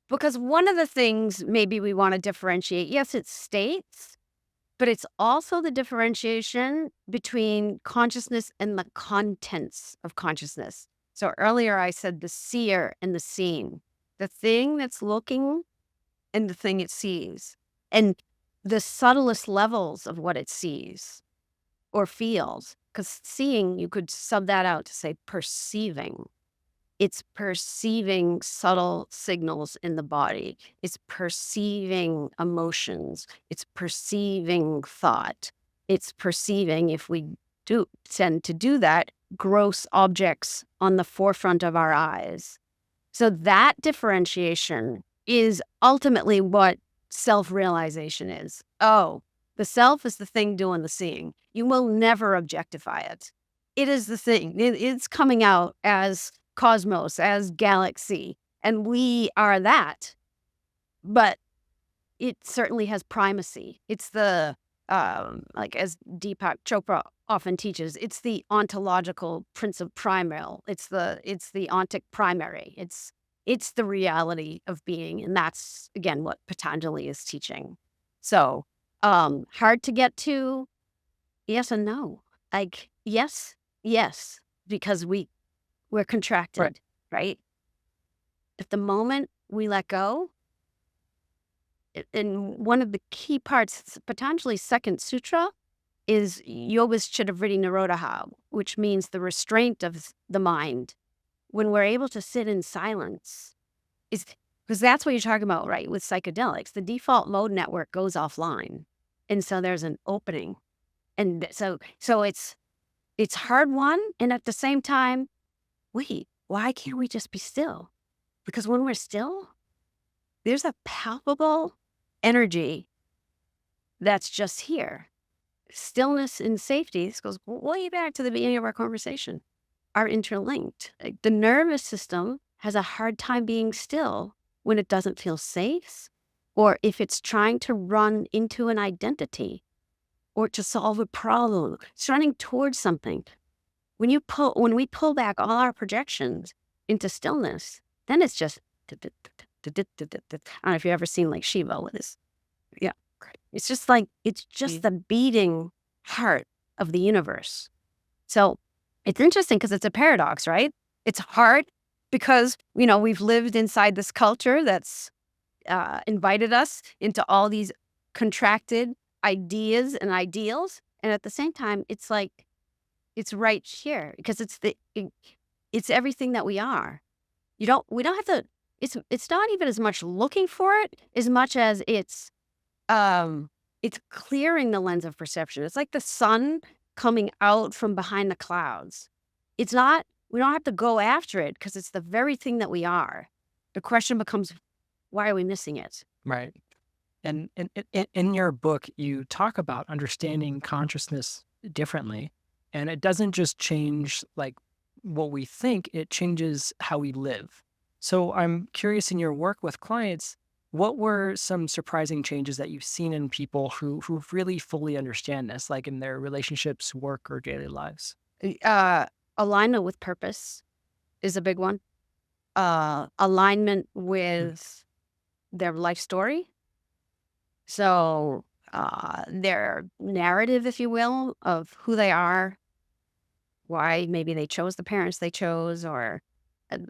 because one of the things maybe we want to differentiate, yes, it's states, but it's also the differentiation between consciousness and the contents of consciousness. So earlier I said the seer and the seen, the thing that's looking and the thing it sees, and the subtlest levels of what it sees or feels. Because seeing, you could sub that out to say perceiving. It's perceiving subtle signals in the body. It's perceiving emotions. It's perceiving thought. It's perceiving, if we do tend to do that, gross objects on the forefront of our eyes. So that differentiation is ultimately what self-realization is. Oh, the self is the thing doing the seeing. You will never objectify it. It is the thing. It's coming out as cosmos, as galaxy, and we are that. But it certainly has primacy. It's the, like as Deepak Chopra often teaches, it's the ontological principle primal. It's the ontic primary. It's the reality of being, and that's again what Patanjali is teaching. So hard to get to, yes and no. Like yes, because we're Right. contracted, right? At the moment we let go, and one of the key parts, Patanjali's second sutra is Yogas Chittavritti Nirodha, which means the restraint of the mind. When we're able to sit in silence, is because that's what you're talking about, right? With psychedelics, the default mode network goes offline, and so there's an opening, and so it's hard won, and at the same time, wait, why can't we just be still? Because when we're still, there's a palpable energy that's just here. Stillness and safety, this goes way back to the beginning of our conversation, are interlinked. Like, the nervous system has a hard time being still when it doesn't feel safe, or if it's trying to run into an identity or to solve a problem. It's running towards something. When we pull back all our projections into stillness, then it's just I don't know if you've ever seen like Shiva with his, yeah. It's just Mm. the beating heart of the universe. So It's interesting because it's a paradox, right? It's hard because, we've lived inside this culture that's invited us into all these contracted ideas and ideals. And at the same time, it's like, it's right here because it's everything that we are. We don't have to, it's not even as much looking for it as much as it's clearing the lens of perception. It's like the sun coming out from behind the clouds. It's not, we don't have to go after it because it's the very thing that we are. The question becomes, why are we missing it? Right. And in your book, you talk about understanding consciousness differently. And it doesn't just change like what we think, it changes how we live. So I'm curious in your work with clients, what were some surprising changes that you've seen in people who really fully understand this, like in their relationships, work, or daily lives? Uh, Alignment with purpose is a big one. Alignment Mm. with their life story. So, their narrative, if you will, of who they are, why maybe they chose the parents they chose, or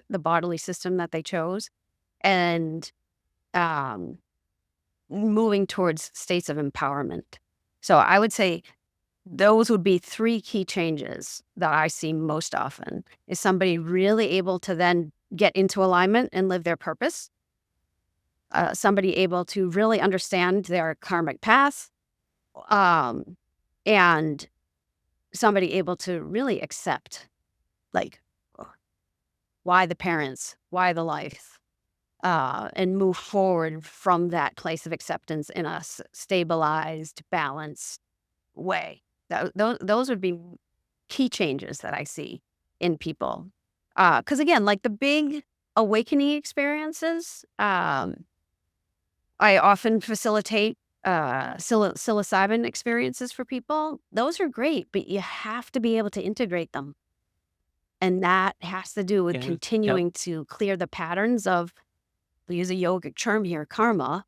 the bodily system that they chose, and um, moving towards states of empowerment. So, I would say those would be three key changes that I see most often. Is somebody really able to then get into alignment and live their purpose? Somebody able to really understand their karmic path, um, and somebody able to really accept, like, why the parents, why the life, and move forward from that place of acceptance in a stabilized, balanced way. Those would be key changes that I see in people. Because again, like the big awakening experiences, I often facilitate psilocybin experiences for people. Those are great, but you have to be able to integrate them. And that has to do with And yep. continuing to clear the patterns of, we use a yogic term here, karma,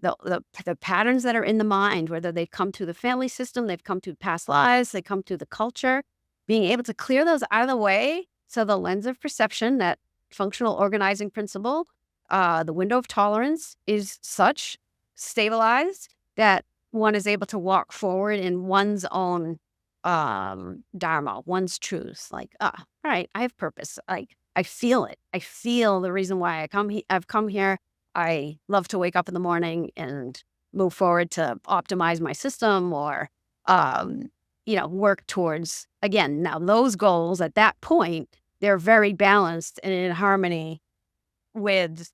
the patterns that are in the mind, whether they've come through the family system, they've come through past lives, they come through the culture, being able to clear those out of the way so the lens of perception, that functional organizing principle, the window of tolerance is such stabilized that one is able to walk forward in one's own dharma, one's truth. Like, all right, I have purpose. Like, I feel it. I feel the reason why I've come here. I love to wake up in the morning and move forward to optimize my system, or, um, work towards, again, now those goals at that point, they're very balanced and in harmony with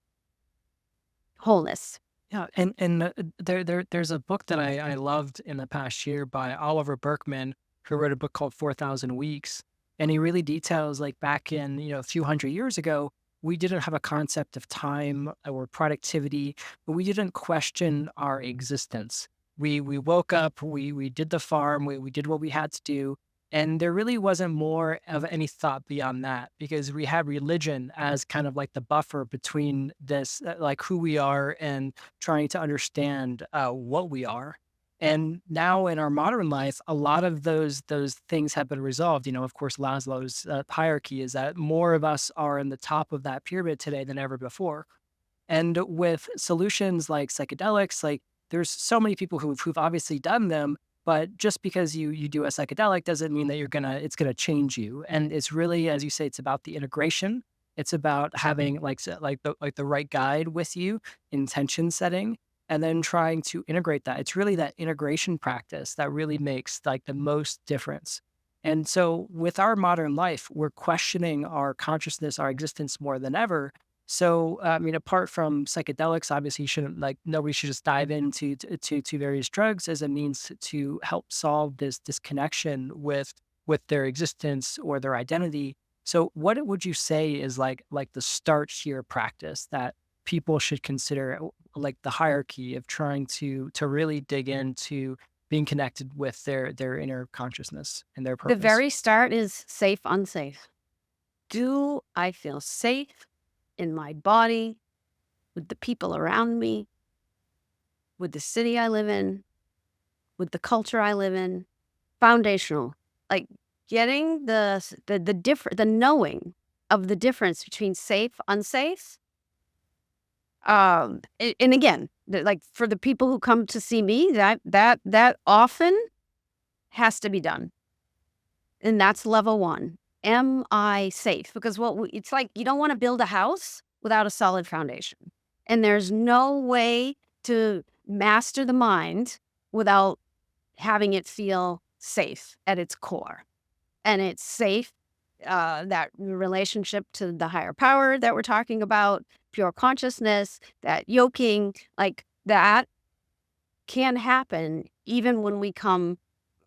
wholeness. Yeah, and there's a book that I loved in the past year by Oliver Berkman, who wrote a book called 4,000 Weeks, and he really details like back in a few hundred years ago, we didn't have a concept of time or productivity, but we didn't question our existence. We woke up, we did the farm, we did what we had to do, and there really wasn't more of any thought beyond that because we had religion as kind of like the buffer between this, like who we are and trying to understand what we are. And now in our modern life, a lot of those things have been resolved. Of course, Maslow's hierarchy is that more of us are in the top of that pyramid today than ever before. And with solutions like psychedelics, like there's so many people who've obviously done them, but just because you do a psychedelic doesn't mean that it's gonna change you. And it's really, as you say, it's about the integration. It's about having like the right guide with you, intention setting, and then trying to integrate that. It's really that integration practice that really makes like the most difference. And so with our modern life, we're questioning our consciousness, our existence more than ever. So, I mean, apart from psychedelics, obviously, you shouldn't like nobody should just dive into to various drugs as a means to help solve this disconnection with their existence or their identity. So, what would you say is like the start here practice that people should consider, like the hierarchy of trying to really dig into being connected with their inner consciousness and their The purpose? very start is safe, unsafe. Do I feel safe in my body, with the people around me, with the city I live in, with the culture I live in? Foundational. Like, getting the knowing of the difference between safe, unsafe. And again, like for the people who come to see me, that often has to be done, and that's level one. Am I safe? Because it's like you don't want to build a house without a solid foundation, and there's no way to master the mind without having it feel safe at its core. And it's safe, that relationship to the higher power that we're talking about, pure consciousness, that yoking, like that can happen even when we come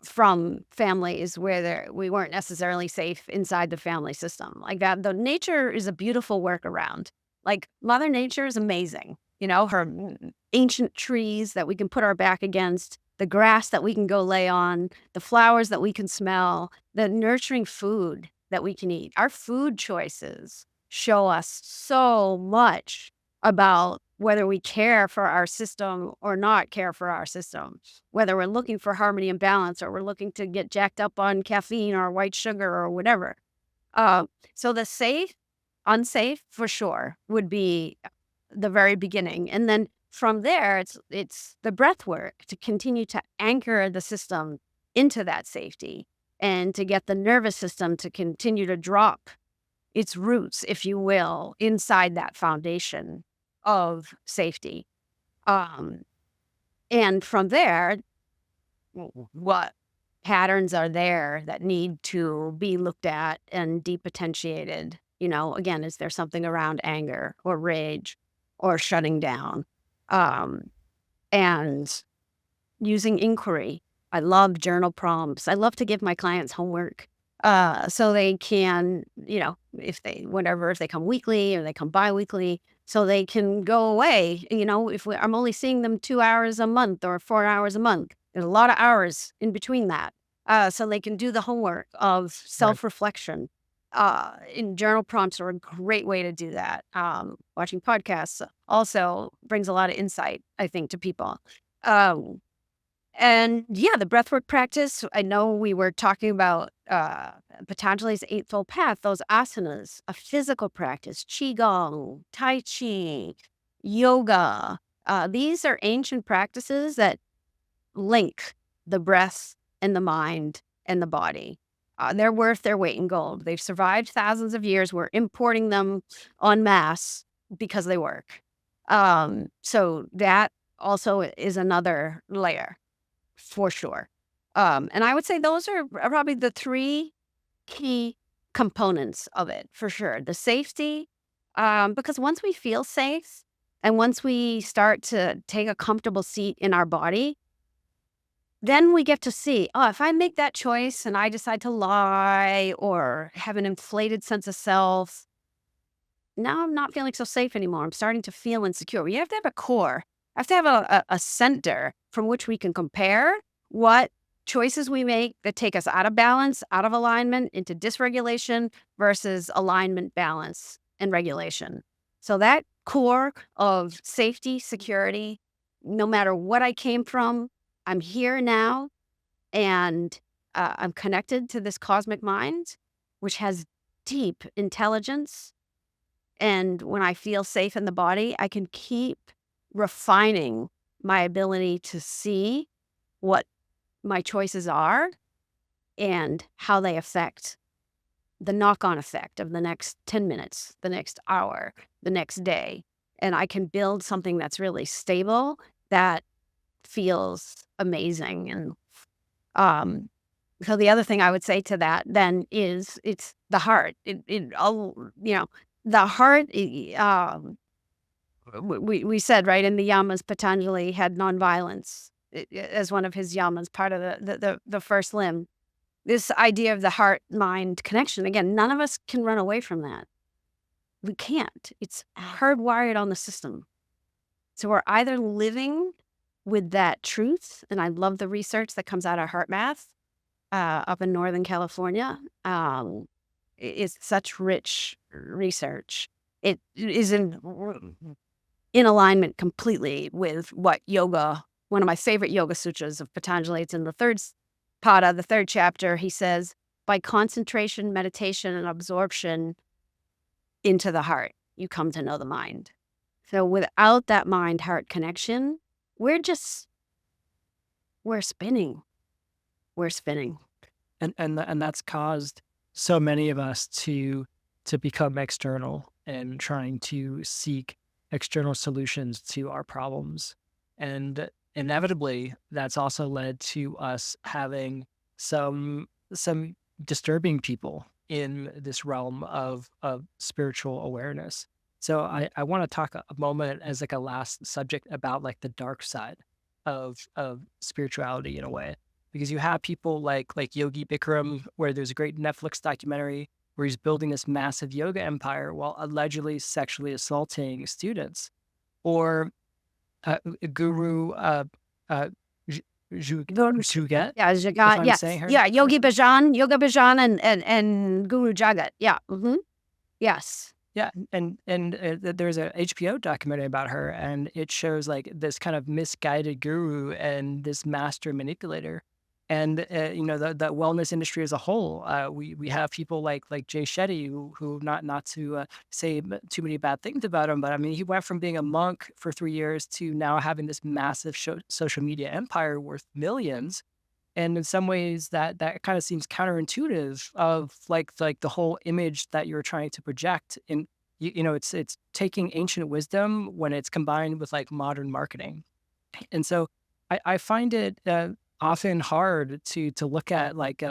from families where we weren't necessarily safe inside the family system. Like that, the nature is a beautiful workaround. Like Mother Nature is amazing. Her ancient trees that we can put our back against, the grass that we can go lay on, the flowers that we can smell, the nurturing food that we can eat. Our food choices show us so much about whether we care for our system or not care for our system, whether we're looking for harmony and balance or we're looking to get jacked up on caffeine or white sugar or whatever. Uh, so the safe, unsafe for sure would be the very beginning. And then from there, it's the breath work to continue to anchor the system into that safety and to get the nervous system to continue to drop its roots, if you will, inside that foundation of safety. Um, and from there, what patterns are there that need to be looked at and depotentiated? Again, is there something around anger or rage or shutting down? Um, and using inquiry. I love journal prompts. I love to give my clients homework, so they can, if they come weekly or they come biweekly, so they can go away. If I'm only seeing them 2 hours a month or 4 hours a month, there's a lot of hours in between that. So they can do the homework of Right. self reflection. And journal prompts are a great way to do that. Watching podcasts also brings a lot of insight, I think, to people. Um, and yeah, the breathwork practice, I know we were talking about Patanjali's Eightfold Path, those asanas, a physical practice, Qigong, Tai Chi, yoga. These are ancient practices that link the breath and the mind and the body. They're worth their weight in gold. They've survived thousands of years. We're importing them en masse because they work. So that also is another layer for sure. And I would say those are probably the three key components of it for sure. The safety, because once we feel safe and once we start to take a comfortable seat in our body, then we get to see, oh, if I make that choice and I decide to lie or have an inflated sense of self, now I'm not feeling so safe anymore. I'm starting to feel insecure. We have to have a core. I have to have a center from which we can compare what choices we make that take us out of balance, out of alignment, into dysregulation versus alignment, balance, and regulation. So that core of safety, security, no matter what I came from, I'm here now and I'm connected to this cosmic mind, which has deep intelligence, and when I feel safe in the body, I can keep refining my ability to see what my choices are and how they affect the knock on effect of the next 10 minutes, the next hour, the next day. And I can build something that's really stable that feels amazing. And um, so the other thing I would say to that then is it's the heart. The heart. We said right in the yamas, Patanjali had nonviolence as one of his yamas, part of the first limb. This idea of the heart mind connection. Again, none of us can run away from that. We can't. It's hardwired on the system. So we're either living with that truth, and I love the research that comes out of Heart Math up in Northern California. It's such rich research. It is in alignment completely with what yoga, one of my favorite yoga sutras of Patanjali. It's in the third pada, the third chapter. He says, by concentration, meditation, and absorption into the heart, you come to know the mind. So without that mind-heart connection, we're just we're spinning. We're spinning. And that's caused so many of us to become external and trying to seek external solutions to our problems. And inevitably, that's also led to us having some disturbing people in this realm of spiritual awareness. So I want to talk a moment as like a last subject about like the dark side of spirituality in a way, because you have people like Yogi Bikram, where there's a great Netflix documentary where he's building this massive yoga empire while allegedly sexually assaulting students, or Guru uh, J- Juget, Yeah, if Jagat, I'm yeah. saying her Yeah, Yogi correctly. Bhajan, Yoga Bhajan and Guru Jagat. Yeah, mhm. Yes. Yeah, and there's a HBO documentary about her, and it shows like this kind of misguided guru and this master manipulator, and the wellness industry as a whole. We have people like Jay Shetty, who not to say too many bad things about him, but I mean he went from being a monk for 3 years to now having this massive social media empire worth millions, and in some ways that kind of seems counterintuitive of like the whole image that you're trying to project. And it's taking ancient wisdom when it's combined with like modern marketing. And so I find it often hard to look at like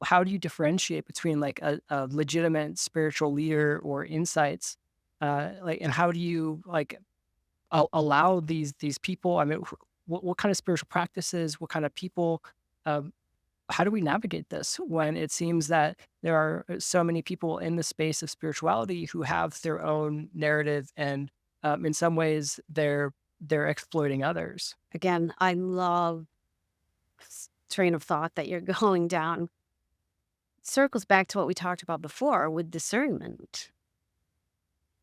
how do you differentiate between like a legitimate spiritual leader or insights, like, and how do you like allow these people? I mean, what kind of spiritual practices, what kind of people, um, how do we navigate this when it seems that there are so many people in the space of spirituality who have their own narrative, and in some ways they're exploiting others? Again, I love train of thought that you're going down. Circles back to what we talked about before with discernment.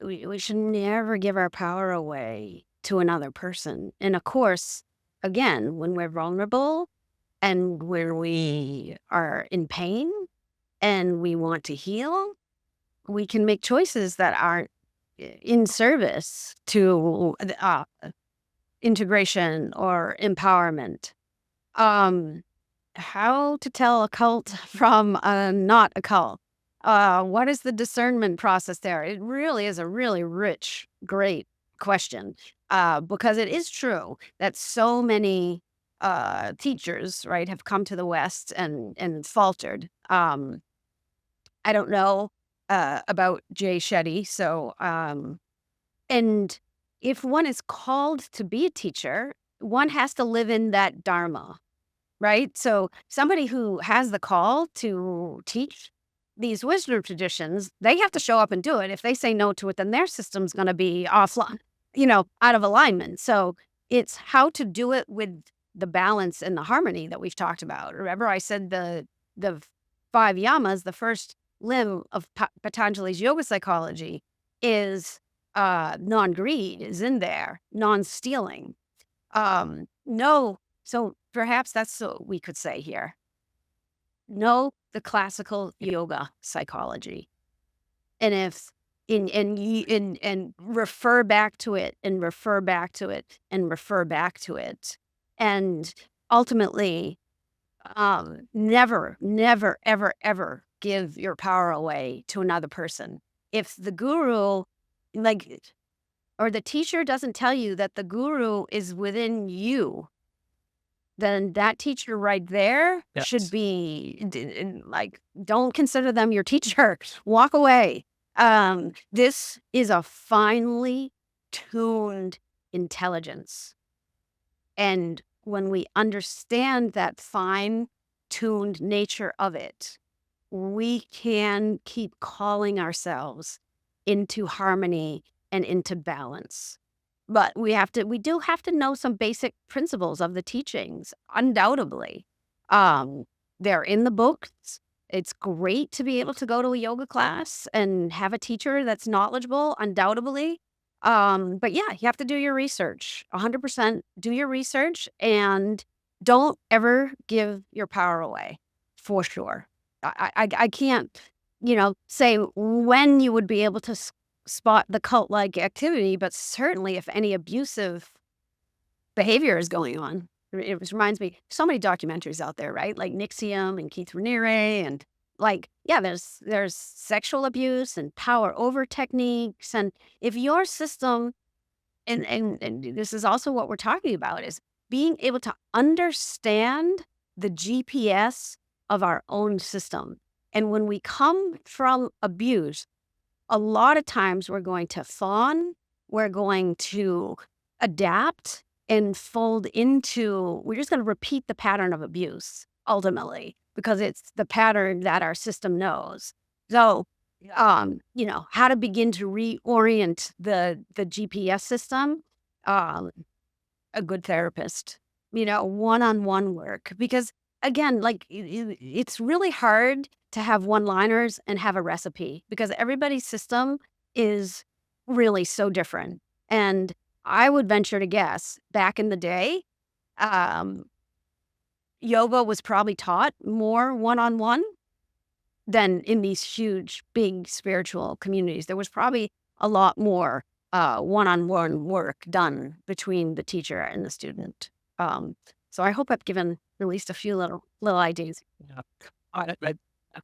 We should never give our power away to another person. And of course, again, when we're vulnerable and where we are in pain and we want to heal, we can make choices that aren't in service to integration or empowerment. Um, how to tell a cult from not a cult? What is the discernment process there? It really is a really rich, great question, because it is true that so many teachers, right, have come to the West and faltered. I don't know about Jay Shetty, so and if one is called to be a teacher, one has to live in that dharma, right? So somebody who has the call to teach these wisdom traditions, they have to show up and do it. If they say no to it, then their system's going to be offline, out of alignment. So it's how to do it with the balance and the harmony that we've talked about. Remember, I said the five yamas, the first limb of Patanjali's yoga psychology is non-greed is in there, non-stealing. No, so perhaps that's what we could say here. Know the classical yoga psychology. And if and refer back to it and refer back to it and refer back to it. And ultimately, never, never, ever, ever give your power away to another person. If the guru, like, or the teacher doesn't tell you that the guru is within you, then that teacher right there should Yes. be like, don't consider them your teacher. Walk away. This is a finely tuned intelligence. And when we understand that fine tuned nature of it, we can keep calling ourselves into harmony and into balance. But we do have to know some basic principles of the teachings, undoubtedly. Um, they're in the books. It's great to be able to go to a yoga class and have a teacher that's knowledgeable, undoubtedly. But yeah, you have to do your research. 100% do your research and don't ever give your power away, for sure. I can't, say when you would be able to spot the cult-like activity, but certainly if any abusive behavior is going on. It just reminds me, so many documentaries out there, right? Like Nixium and Keith Raniere, and like, yeah, there's sexual abuse and power over techniques. And if your system, and this is also what we're talking about, is being able to understand the GPS of our own system. And when we come from abuse, a lot of times we're going to fawn, we're going to adapt and fold into, we're just going to repeat the pattern of abuse ultimately, because it's the pattern that our system knows. So, how to begin to reorient the GPS system, um, a good therapist, one-on-one work. Because again, like it's really hard to have one-liners and have a recipe, because everybody's system is really so different. And I would venture to guess back in the day, um, yoga was probably taught more one-on-one than in these huge, big spiritual communities. There was probably a lot more one-on-one work done between the teacher and the student. Um, so I hope I've given at least a few little ideas. Yeah. I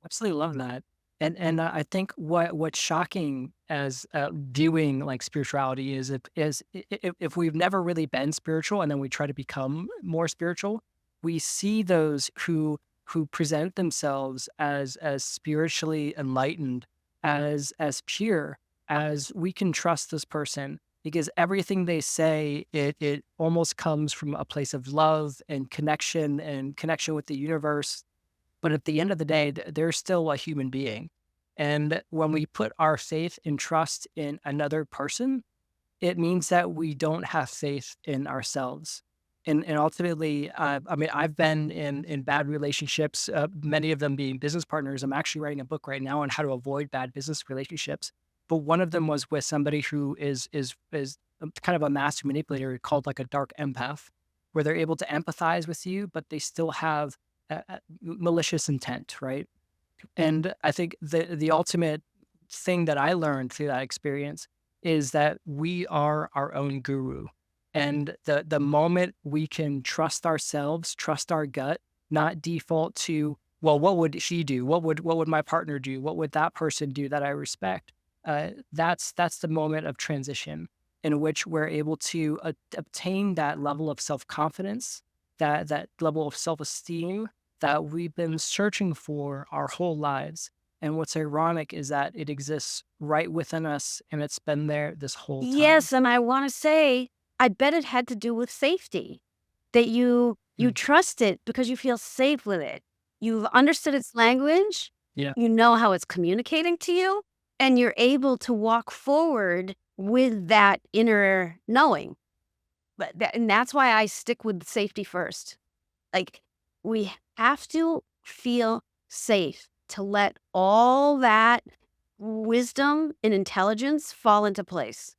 absolutely love that. And I think what's shocking as viewing like spirituality if we've never really been spiritual and then we try to become more spiritual, we see those who present themselves as spiritually enlightened, as pure, as we can trust this person because everything they say, it almost comes from a place of love and connection with the universe. But at the end of the day, they're still a human being. And when we put our faith and trust in another person, it means that we don't have faith in ourselves. And ultimately, I mean, I've been in bad relationships, many of them being business partners. I'm actually writing a book right now on how to avoid bad business relationships. But one of them was with somebody who is kind of a master manipulator called like a dark empath, where they're able to empathize with you, but they still have malicious intent, right? And I think the ultimate thing that I learned through that experience is that we are our own guru. And the moment we can trust ourselves, trust our gut, not default to, well, what would she do? What would my partner do? What would that person do that I respect? That's the moment of transition in which we're able to obtain that level of self confidence, that level of self esteem that we've been searching for our whole lives. And what's ironic is that it exists right within us and it's been there this whole time. Yes, and I want to say, I bet it had to do with safety. That you Mm. trust it because you feel safe with it. You've understood its language, Yeah. you know how it's communicating to you, and you're able to walk forward with that inner knowing. And that's why I stick with safety first. Like, we have to feel safe to let all that wisdom and intelligence fall into place.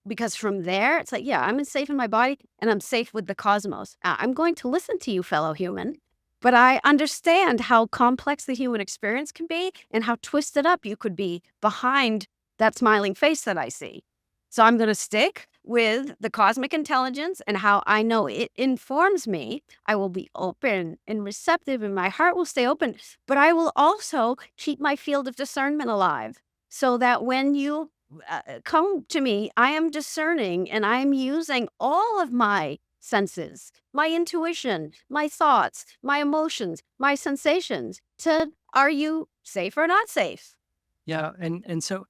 Because from there, it's like, yeah, I'm safe in my body and I'm safe with the cosmos. I'm going to listen to you, fellow human, but I understand how complex the human experience can be and how twisted up you could be behind that smiling face that I see. So I'm going to stick with the cosmic intelligence and how I know it informs me. I will be open and receptive and my heart will stay open, but I will also keep my field of discernment alive so that when you come to me, I am discerning and I am using all of my senses, my intuition, my thoughts, my emotions, my sensations to, are you safe or not safe? Yeah. And so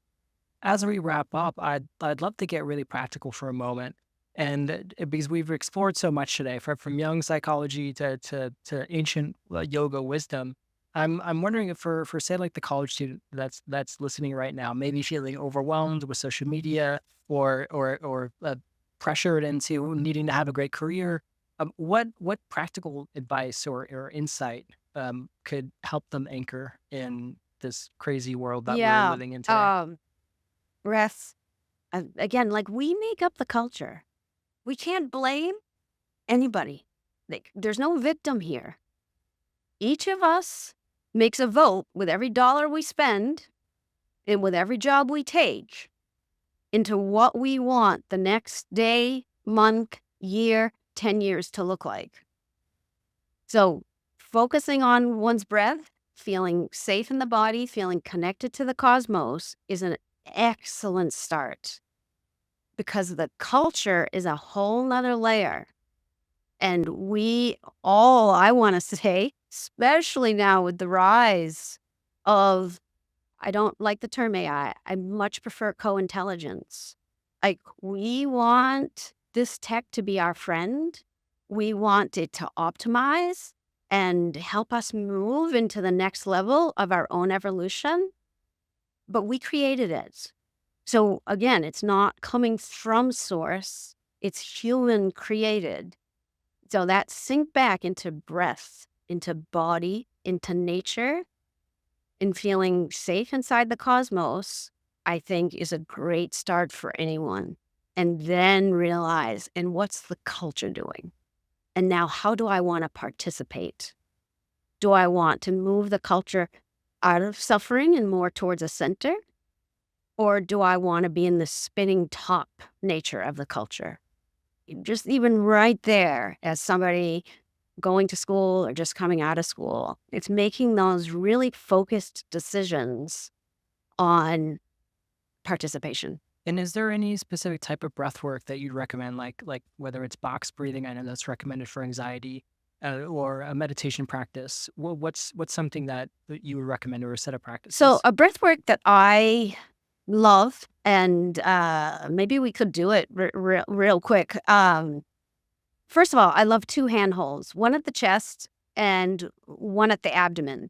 as we wrap up, I'd love to get really practical for a moment. And because we've explored so much today, from Jung psychology to ancient yoga wisdom, I'm wondering if for say like the college student that's listening right now, maybe feeling overwhelmed with social media or pressured into needing to have a great career, what practical advice or insight could help them anchor in this crazy world that we're Yeah. living in today? Um, Breath. Again, like we make up the culture. We can't blame anybody. Like, there's no victim here. Each of us makes a vote with every dollar we spend and with every job we take into what we want the next day, month, year, 10 years to look like. So, focusing on one's breath, feeling safe in the body, feeling connected to the cosmos is an excellent start because the culture is a whole nother layer. And we all, I want to say, especially now with the rise of, I don't like the term AI, I much prefer co-intelligence. Like, we want this tech to be our friend. We want it to optimize and help us move into the next level of our own evolution. But we created it. So again, it's not coming from source, it's human created. So that sink back into breath, into body, into nature, and feeling safe inside the cosmos, I think is a great start for anyone. And then realize, and what's the culture doing? And now how do I want to participate? Do I want to move the culture out of suffering and more towards a center? Or do I want to be in the spinning top nature of the culture? Just even right there, as somebody going to school or just coming out of school, it's making those really focused decisions on participation. And is there any specific type of breath work that you'd recommend, like whether it's box breathing? I know that's recommended for anxiety, or a meditation practice. What's something that you would recommend, or a set of So, practices? a breath work that I love, and maybe we could do it real quick. First of all, I love two hand holds, one at the chest and one at the abdomen,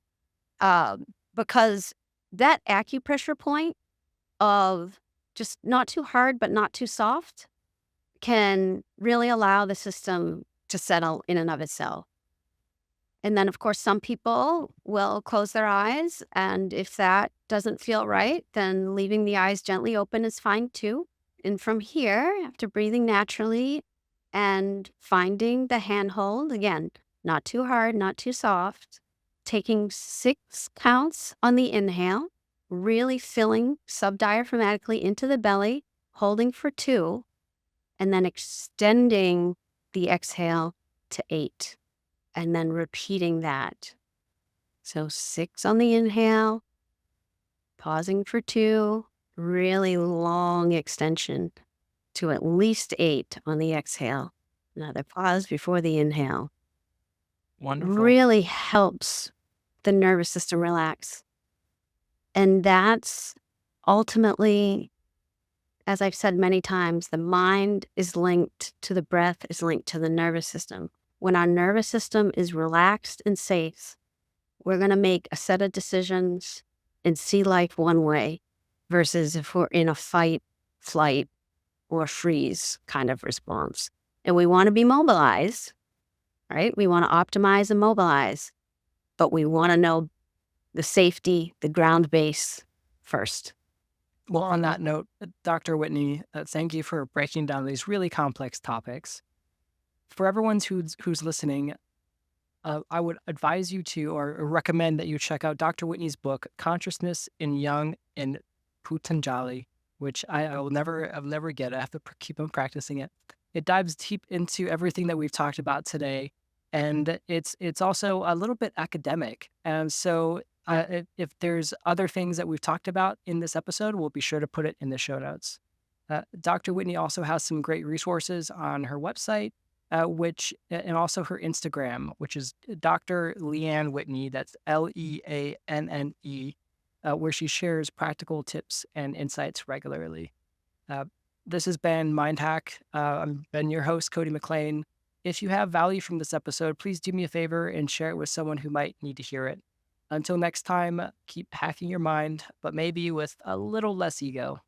because that acupressure point of just not too hard, but not too soft can really allow the system to settle in and of itself. And then, of course, some people will close their eyes. And if that doesn't feel right, then leaving the eyes gently open is fine too. And from here, after breathing naturally and finding the handhold, again, not too hard, not too soft, taking 6 counts on the inhale, really filling subdiaphragmatically into the belly, holding for 2, and then extending the exhale to 8, and then repeating that. So 6 on the inhale, pausing for 2, really long extension to at least 8 on the exhale. Another pause before the inhale. Wonderful. Really helps the nervous system relax. And that's ultimately, as I've said many times, the mind is linked to the breath, is linked to the nervous system. When our nervous system is relaxed and safe, we're going to make a set of decisions and see life one way versus if we're in a fight, flight, or freeze kind of response. And we want to be mobilized, right? We want to optimize and mobilize, but we want to know the safety, the ground base first. Well, on that note, Dr. Whitney, thank you for breaking down these really complex topics. For everyone who's listening, I would advise you to, or recommend that you check out Dr. Whitney's book, Consciousness in Jung and Patanjali, which I'll never get. I have to keep on practicing it. It dives deep into everything that we've talked about today, and it's also a little bit academic. And so, if there's other things that we've talked about in this episode, we'll be sure to put it in the show notes. Dr. Whitney also has some great resources on her website, and also her Instagram, which is Dr. Leanne Whitney. That's Leanne, where she shares practical tips and insights regularly. Uh, this has been MindHack. I've been your host, Cody McLean. If you have value from this episode, please do me a favor and share it with someone who might need to hear it. Until next time, keep hacking your mind, but maybe with a little less ego.